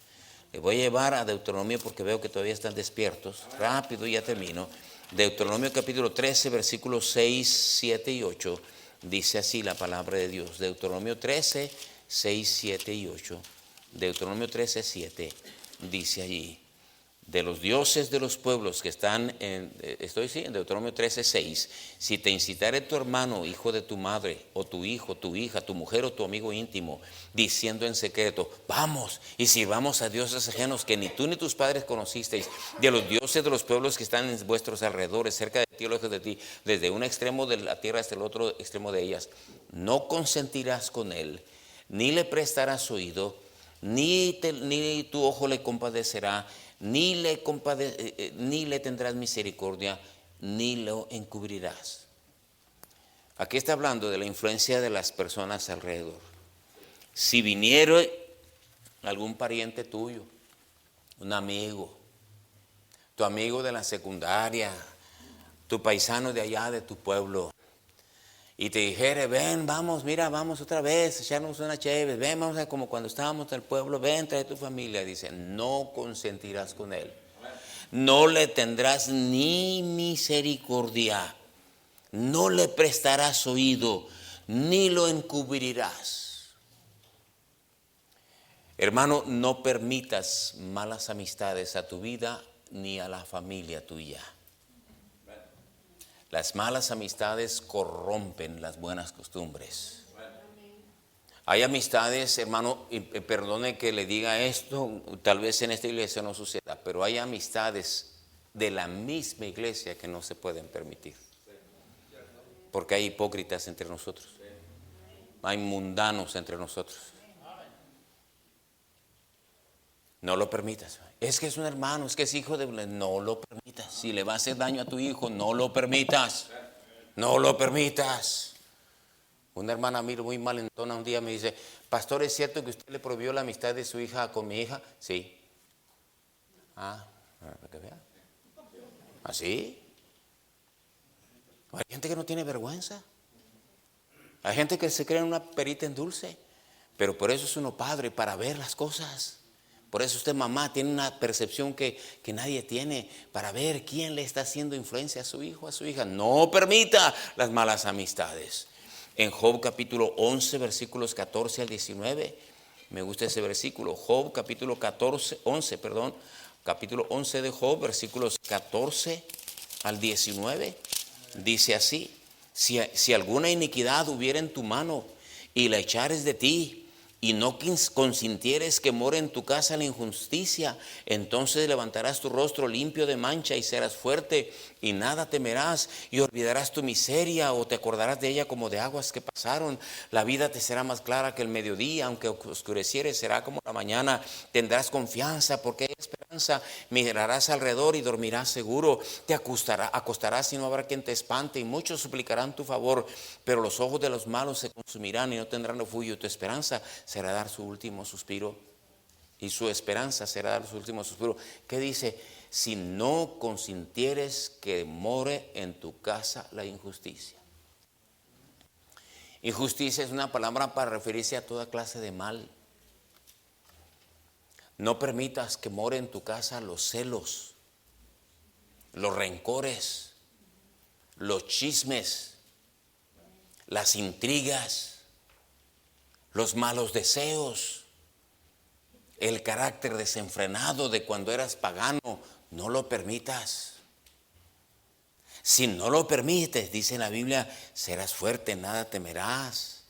Les voy a llevar a Deuteronomio porque veo que todavía están despiertos. Rápido, ya termino. Deuteronomio capítulo 13, versículos 6, 7 y 8. Dice así la palabra de Dios. Deuteronomio 13, 6, 7 y 8. Deuteronomio 13, 7 dice allí: de los dioses de los pueblos que están en Deuteronomio 13, 6. Si te incitare tu hermano, hijo de tu madre, o tu hijo, tu hija, tu mujer o tu amigo íntimo, diciendo en secreto: vamos y sirvamos a dioses ajenos que ni tú ni tus padres conocisteis, de los dioses de los pueblos que están en vuestros alrededores, cerca de ti o lejos de ti, desde un extremo de la tierra hasta el otro extremo de ellas, no consentirás con él, ni le prestarás oído, ni tu ojo le compadecerá, ni le tendrás misericordia, ni lo encubrirás. Aquí está hablando de la influencia de las personas alrededor. Si viniera algún pariente tuyo, un amigo, tu amigo de la secundaria, tu paisano de allá de tu pueblo, y te dijere: ven, vamos, mira, vamos otra vez, echarnos una chévere, ven, vamos a como cuando estábamos en el pueblo, ven, trae tu familia. Dice: no consentirás con él, no le tendrás ni misericordia, no le prestarás oído, ni lo encubrirás. Hermano, no permitas malas amistades a tu vida ni a la familia tuya. Las malas amistades corrompen las buenas costumbres. Hay amistades, hermano, y perdone que le diga esto, tal vez en esta iglesia no suceda, pero hay amistades de la misma iglesia que no se pueden permitir. Porque hay hipócritas entre nosotros. Hay mundanos entre nosotros. No lo permitas. Es que es un hermano, es que es hijo de... No lo permitas. Si le va a hacer daño a tu hijo, no lo permitas. No lo permitas. Una hermana muy malentona un día me dice: pastor, ¿es cierto que usted le prohibió la amistad de su hija con mi hija? Sí. Para que vea. ¿Así? Hay gente que no tiene vergüenza. Hay gente que se cree en una perita en dulce. Pero por eso es uno padre, para ver las cosas. Por eso usted, mamá, tiene una percepción que nadie tiene, para ver quién le está haciendo influencia a su hijo, a su hija. No permita las malas amistades. En Job capítulo 11, versículos 14 al 19, me gusta ese versículo. Job capítulo 11 de Job, versículos 14 al 19, dice así: si alguna iniquidad hubiera en tu mano y la echares de ti, y no consintieres que more en tu casa la injusticia, entonces levantarás tu rostro limpio de mancha y serás fuerte y nada temerás, y olvidarás tu miseria o te acordarás de ella como de aguas que pasaron. La vida te será más clara que el mediodía, aunque oscureciere será como la mañana. Tendrás confianza porque hay esperanza, mirarás alrededor y dormirás seguro. Te acostarás y no habrá quien te espante, y muchos suplicarán tu favor, pero los ojos de los malos se consumirán y no tendrán refugio. Tu esperanza será dar su último suspiro, y su esperanza será dar su último suspiro. ¿Qué dice? Si no consintieres que more en tu casa la injusticia. Injusticia es una palabra para referirse a toda clase de mal. No permitas que more en tu casa los celos, los rencores, los chismes, las intrigas, los malos deseos, el carácter desenfrenado de cuando eras pagano, no lo permitas. Si no lo permites, dice la Biblia, serás fuerte, nada temerás.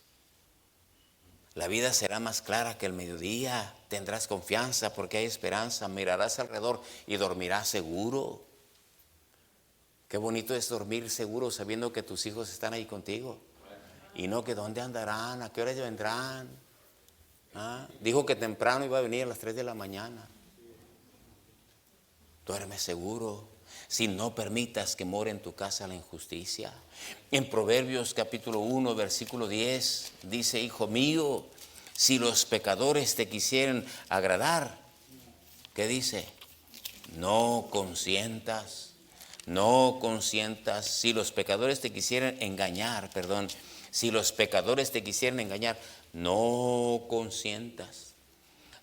La vida será más clara que el mediodía, tendrás confianza porque hay esperanza, mirarás alrededor y dormirás seguro. Qué bonito es dormir seguro sabiendo que tus hijos están ahí contigo. Y no que dónde andarán, a qué horas vendrán. Dijo que temprano iba a venir a las 3 de la mañana. Duerme seguro. Si no permitas que more en tu casa la injusticia. En Proverbios capítulo 1, versículo 10, dice: hijo mío, si los pecadores te quisieren agradar, ¿qué dice? No consientas, no consientas. Si los pecadores te quisieran engañar, si los pecadores te quisieran engañar, no consientas.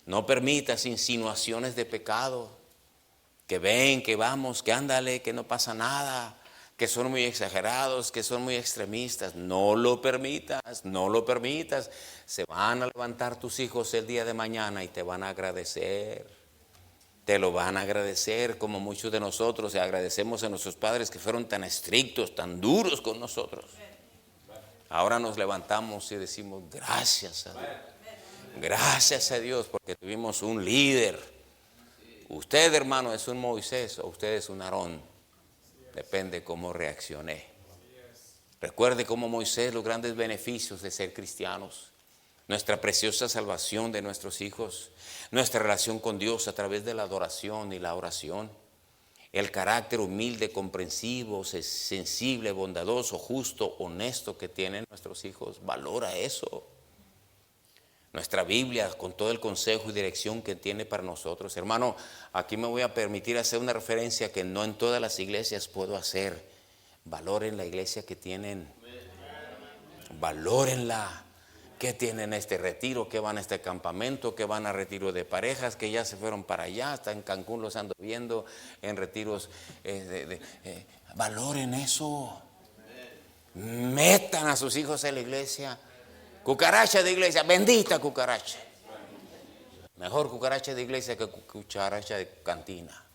No permitas insinuaciones de pecado. Que ven, que vamos, que ándale, que no pasa nada, que son muy exagerados, que son muy extremistas. No lo permitas, no lo permitas. Se van a levantar tus hijos el día de mañana y te van a agradecer. Te lo van a agradecer, como muchos de nosotros agradecemos a nuestros padres que fueron tan estrictos, tan duros con nosotros. Ahora nos levantamos y decimos gracias a Dios. Gracias a Dios porque tuvimos un líder. Usted, hermano, es un Moisés o usted es un Aarón. Depende cómo reaccioné. Recuerde como Moisés los grandes beneficios de ser cristianos. Nuestra preciosa salvación de nuestros hijos. Nuestra relación con Dios a través de la adoración y la oración. El carácter humilde, comprensivo, sensible, bondadoso, justo, honesto que tienen nuestros hijos. Valora eso. Nuestra Biblia con todo el consejo y dirección que tiene para nosotros. Hermano, aquí me voy a permitir hacer una referencia que no en todas las iglesias puedo hacer. Valoren la iglesia que tienen. Valórenla. ¿Qué tienen este retiro? ¿Qué van a este campamento? ¿Qué van a retiro de parejas? Que ya se fueron para allá. Hasta en Cancún los ando viendo en retiros. Valoren eso. Metan a sus hijos en la iglesia. Cucaracha de iglesia, bendita cucaracha. Mejor cucaracha de iglesia que cucaracha de cantina.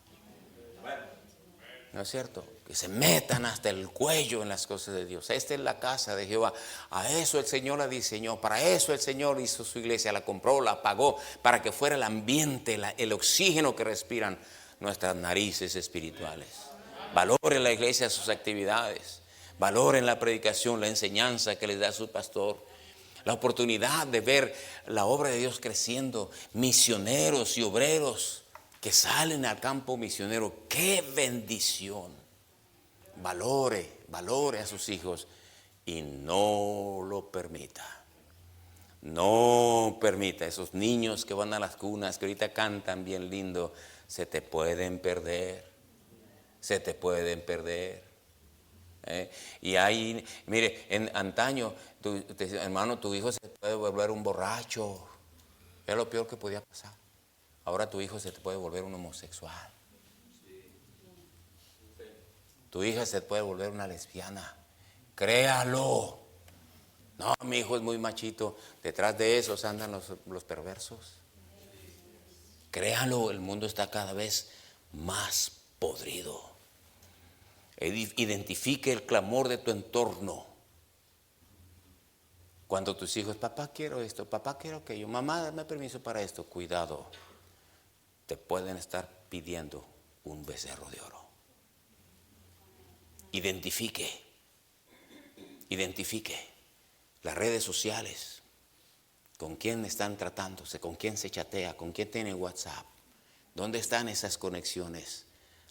¿No es cierto? Que se metan hasta el cuello en las cosas de Dios. Esta es la casa de Jehová. A eso el Señor la diseñó. Para eso el Señor hizo su iglesia. La compró, la pagó. Para que fuera el ambiente, el oxígeno que respiran nuestras narices espirituales. Valoren la iglesia sus actividades. Valoren la predicación, la enseñanza que les da su pastor. La oportunidad de ver la obra de Dios creciendo, misioneros y obreros que salen al campo misionero. ¡Qué bendición! Valore a sus hijos y no lo permita. No permita. Esos niños que van a las cunas, que ahorita cantan bien lindo, se te pueden perder. Se te pueden perder. Y ahí, mire, en antaño, hermano, tu hijo se puede volver un borracho. Era lo peor que podía pasar. Ahora tu hijo se te puede volver un homosexual. Tu hija se puede volver una lesbiana. Créalo. No, mi hijo es muy machito. Detrás de esos andan los perversos. Créalo, el mundo está cada vez más podrido. Identifique el clamor de tu entorno. Cuando tus hijos, papá quiero esto, papá quiero aquello, mamá dame permiso para esto, cuidado, te pueden estar pidiendo un becerro de oro. Identifique las redes sociales, con quién están tratándose, con quién se chatea, con quién tiene WhatsApp, dónde están esas conexiones.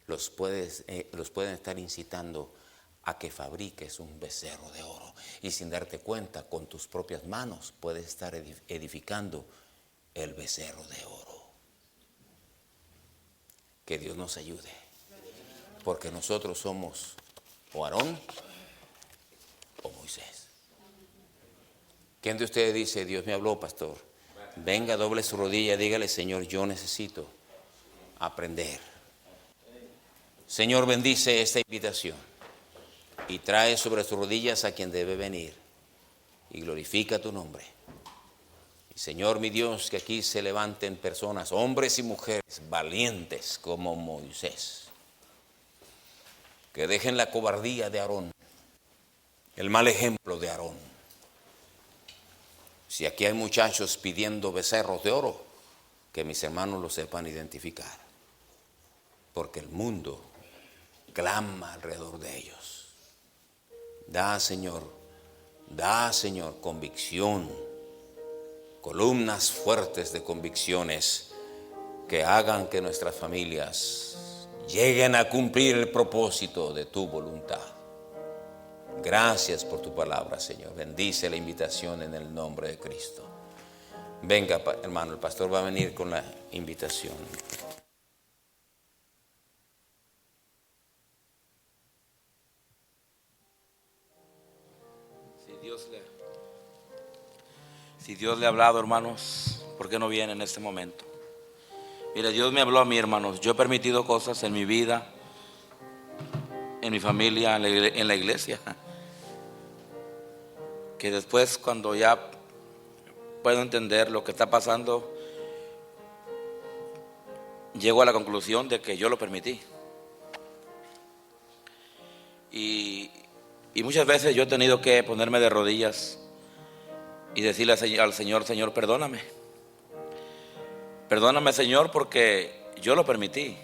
Los pueden estar incitando a que fabriques un becerro de oro. Y sin darte cuenta, con tus propias manos puedes estar edificando el becerro de oro. Que Dios nos ayude. Porque nosotros somos o Aarón o Moisés. ¿Quién de ustedes dice, Dios me habló, pastor? Venga, doble su rodilla, dígale, Señor, yo necesito aprender. Señor, bendice esta invitación y trae sobre sus rodillas a quien debe venir. y glorifica tu nombre. Y Señor mi Dios, que aquí se levanten personas, hombres y mujeres, valientes como Moisés, que dejen la cobardía de Aarón, el mal ejemplo de Aarón. Si aquí hay muchachos pidiendo becerros de oro, que mis hermanos lo sepan identificar, porque el mundo clama alrededor de ellos. Da, Señor, convicción, columnas fuertes de convicciones que hagan que nuestras familias lleguen a cumplir el propósito de tu voluntad. Gracias por tu palabra, Señor. Bendice la invitación en el nombre de Cristo. Venga, hermano, el pastor va a venir con la invitación. Si Dios le ha hablado, hermanos, ¿por qué no viene en este momento? Mire, Dios me habló a mí, hermanos. Yo he permitido cosas en mi vida, en mi familia, en la iglesia, que después, cuando ya puedo entender lo que está pasando, llego a la conclusión de que yo lo permití. Y muchas veces yo he tenido que ponerme de rodillas y decirle al Señor: Señor, perdóname. Perdóname, Señor, porque yo lo permití.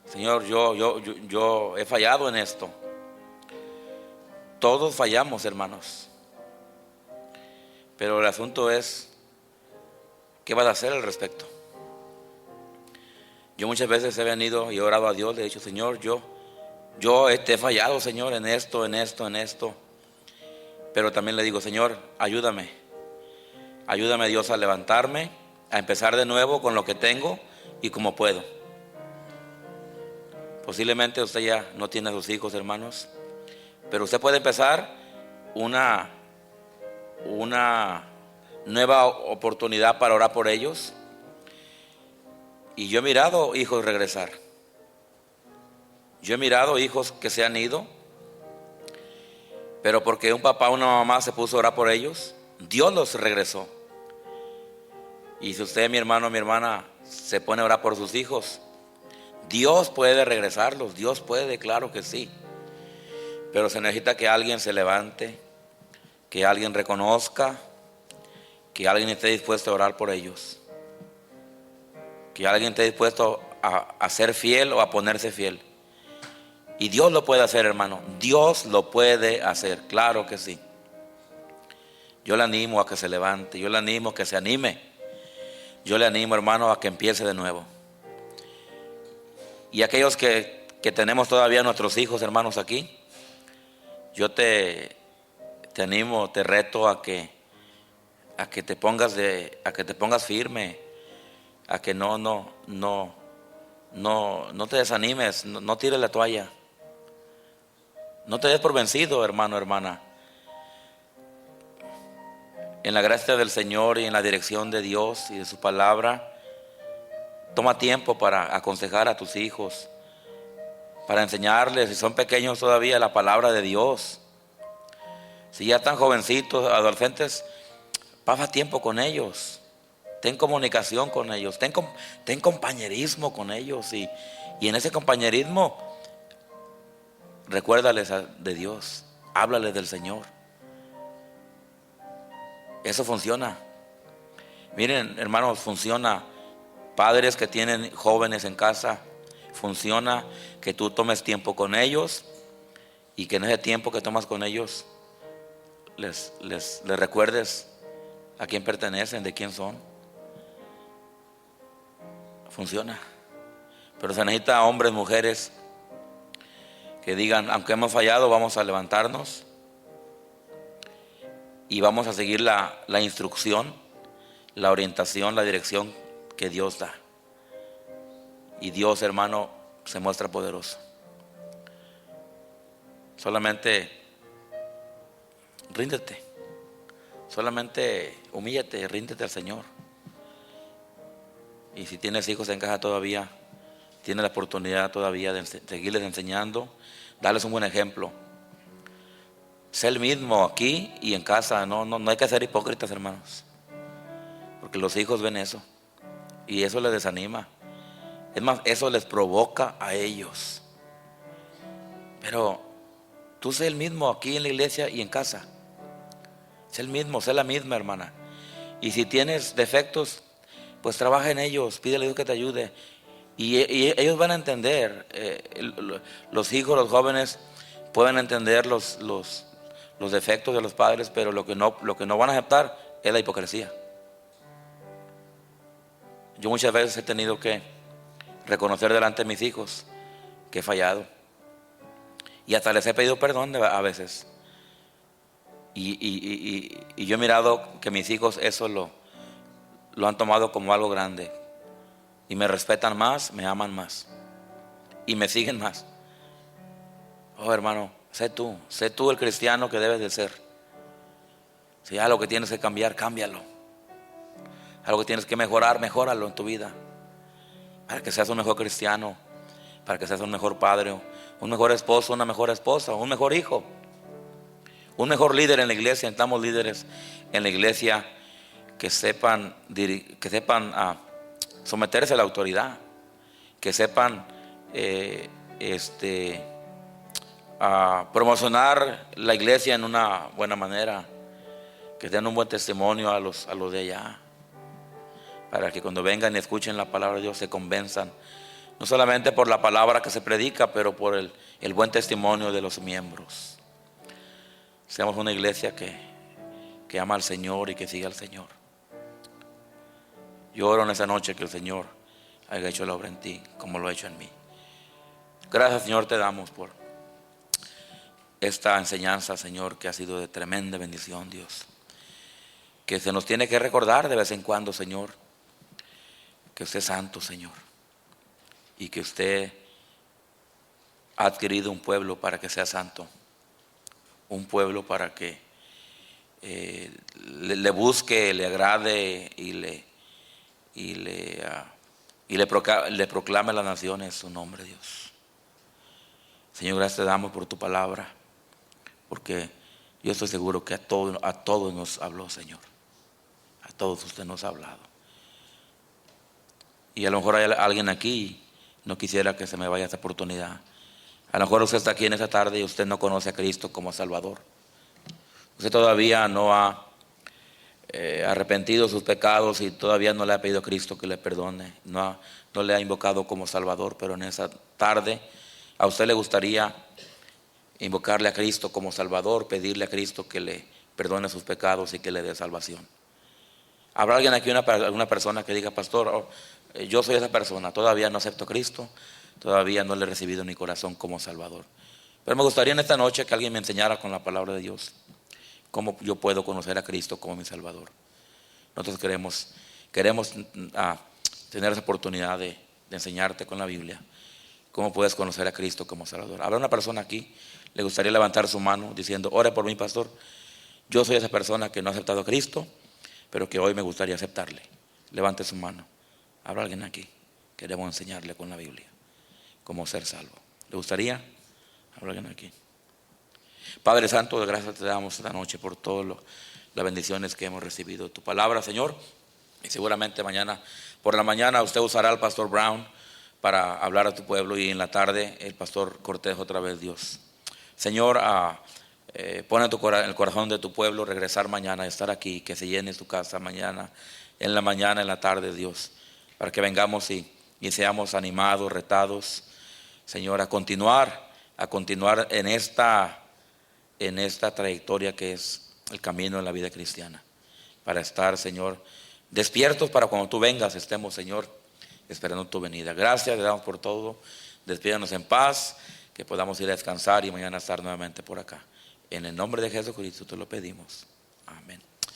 Señor, yo he fallado en esto. Todos fallamos, hermanos. Pero el asunto es, ¿qué vas a hacer al respecto? Yo muchas veces he venido y he orado a Dios, le he dicho: Señor, yo he fallado, Señor, en esto. Pero también le digo: Señor, ayúdame. Ayúdame, Dios, a levantarme, a empezar de nuevo con lo que tengo y como puedo. Posiblemente usted ya no tiene a sus hijos, hermanos, pero usted puede empezar una nueva oportunidad para orar por ellos. Y yo he mirado hijos regresar. Yo he mirado hijos que se han ido, pero porque un papá o una mamá se puso a orar por ellos, Dios los regresó. Y si usted, mi hermano, mi hermana, se pone a orar por sus hijos, Dios puede regresarlos. Dios puede, claro que sí. Pero se necesita que alguien se levante, que alguien reconozca, que alguien esté dispuesto a orar por ellos, que alguien esté dispuesto a ser fiel o a ponerse fiel. Y Dios lo puede hacer, hermano. Dios lo puede hacer, claro que sí. Yo le animo a que se levante, yo le animo a que se anime, yo le animo, hermano, a que empiece de nuevo. Y aquellos que tenemos todavía nuestros hijos, hermanos, aquí, yo te animo, te reto a que te pongas firme, a que no te desanimes, no tires la toalla. No te des por vencido, hermano, hermana. En la gracia del Señor y en la dirección de Dios y de su palabra, toma tiempo para aconsejar a tus hijos, para enseñarles, si son pequeños todavía, la palabra de Dios. Si ya están jovencitos, adolescentes, pasa tiempo con ellos. Ten comunicación con ellos, ten compañerismo con ellos, y en ese compañerismo recuérdales de Dios, háblales del Señor. Eso funciona. Miren, hermanos, funciona. Padres que tienen jóvenes en casa, funciona que tú tomes tiempo con ellos y que en ese tiempo que tomas con ellos les recuerdes a quién pertenecen, de quién son. Funciona. Pero se necesita hombres, mujeres que digan: aunque hemos fallado, vamos a levantarnos y vamos a seguir la instrucción, la orientación, la dirección que Dios da. Y Dios, hermano, se muestra poderoso. Solamente ríndete, solamente humíllate, ríndete al Señor. Y si tienes hijos en casa todavía, tienes la oportunidad todavía de seguirles enseñando, darles un buen ejemplo. Sé el mismo aquí y en casa. No hay que ser hipócritas, hermanos, porque los hijos ven eso y eso les desanima. Es más, eso les provoca a ellos. Pero tú sé el mismo aquí en la iglesia y en casa. Sé el mismo, sé la misma, hermana. Y si tienes defectos, pues trabaja en ellos, pídele a Dios que te ayude. Y ellos van a entender, los hijos, los jóvenes pueden entender los defectos de los padres, pero lo que no van a aceptar es la hipocresía. Yo muchas veces he tenido que reconocer delante de mis hijos que he fallado. Y hasta les he pedido perdón a veces. Y yo he mirado que mis hijos eso lo han tomado como algo grande. Y me respetan más, me aman más. Y me siguen más. Oh, hermano, sé tú el cristiano que debes de ser. Si algo que tienes que cambiar, cámbialo. Algo que tienes que mejorar, mejóralo en tu vida. Para que seas un mejor cristiano, para que seas un mejor padre, un mejor esposo, una mejor esposa, un mejor hijo, un mejor líder en la iglesia. Necesitamos líderes en la iglesia que sepan someterse a la autoridad, que sepan promocionar la iglesia en una buena manera, que den un buen testimonio a los de allá, para que cuando vengan y escuchen la palabra de Dios se convenzan, no solamente por la palabra que se predica, pero por el buen testimonio de los miembros. Seamos una iglesia que ama al Señor y que siga al Señor. Yo oro en esa noche que el Señor haya hecho la obra en ti como lo ha hecho en mí. Gracias, Señor, te damos por esta enseñanza, Señor, que ha sido de tremenda bendición, Dios. Que se nos tiene que recordar de vez en cuando, Señor, que usted es santo, Señor, y que usted ha adquirido un pueblo para que sea santo, un pueblo para que le busque, le agrade y le proclame a las naciones su nombre, Dios. Señor, gracias te damos por tu palabra, porque yo estoy seguro que a todos nos habló, Señor. A todos usted nos ha hablado. Y a lo mejor hay alguien aquí, no quisiera que se me vaya esta oportunidad. A lo mejor usted está aquí en esta tarde y usted no conoce a Cristo como Salvador. Usted todavía no ha arrepentido sus pecados y todavía no le ha pedido a Cristo que le perdone. No le ha invocado como Salvador, pero en esa tarde a usted le gustaría invocarle a Cristo como Salvador, pedirle a Cristo que le perdone sus pecados y que le dé salvación. ¿Habrá alguien aquí, alguna persona que diga, pastor, yo soy esa persona, todavía no acepto a Cristo, todavía no le he recibido en mi corazón como Salvador? Pero me gustaría en esta noche que alguien me enseñara con la palabra de Dios cómo yo puedo conocer a Cristo como mi Salvador. Nosotros queremos tener esa oportunidad de enseñarte con la Biblia cómo puedes conocer a Cristo como Salvador. ¿Habrá una persona aquí, le gustaría levantar su mano diciendo, ore por mí, pastor? Yo soy esa persona que no ha aceptado a Cristo, pero que hoy me gustaría aceptarle. Levante su mano. ¿Habrá alguien aquí? Queremos enseñarle con la Biblia cómo ser salvo. ¿Le gustaría? ¿Habrá alguien aquí? Padre Santo, de gracias te damos esta noche por todas las bendiciones que hemos recibido de tu palabra, Señor. Y seguramente por la mañana usted usará al pastor Brown para hablar a tu pueblo, y en la tarde el pastor Cortés otra vez, Dios. Señor, pon en el corazón de tu pueblo regresar mañana, estar aquí, que se llene tu casa mañana, en la mañana, en la tarde, Dios, para que vengamos y seamos animados, retados, Señor, a continuar en esta trayectoria que es el camino en la vida cristiana, para estar, Señor, despiertos para cuando tú vengas, estemos, Señor, esperando tu venida. Gracias, le damos por todo. Despídanos en paz, que podamos ir a descansar y mañana estar nuevamente por acá. En el nombre de Jesucristo te lo pedimos. Amén.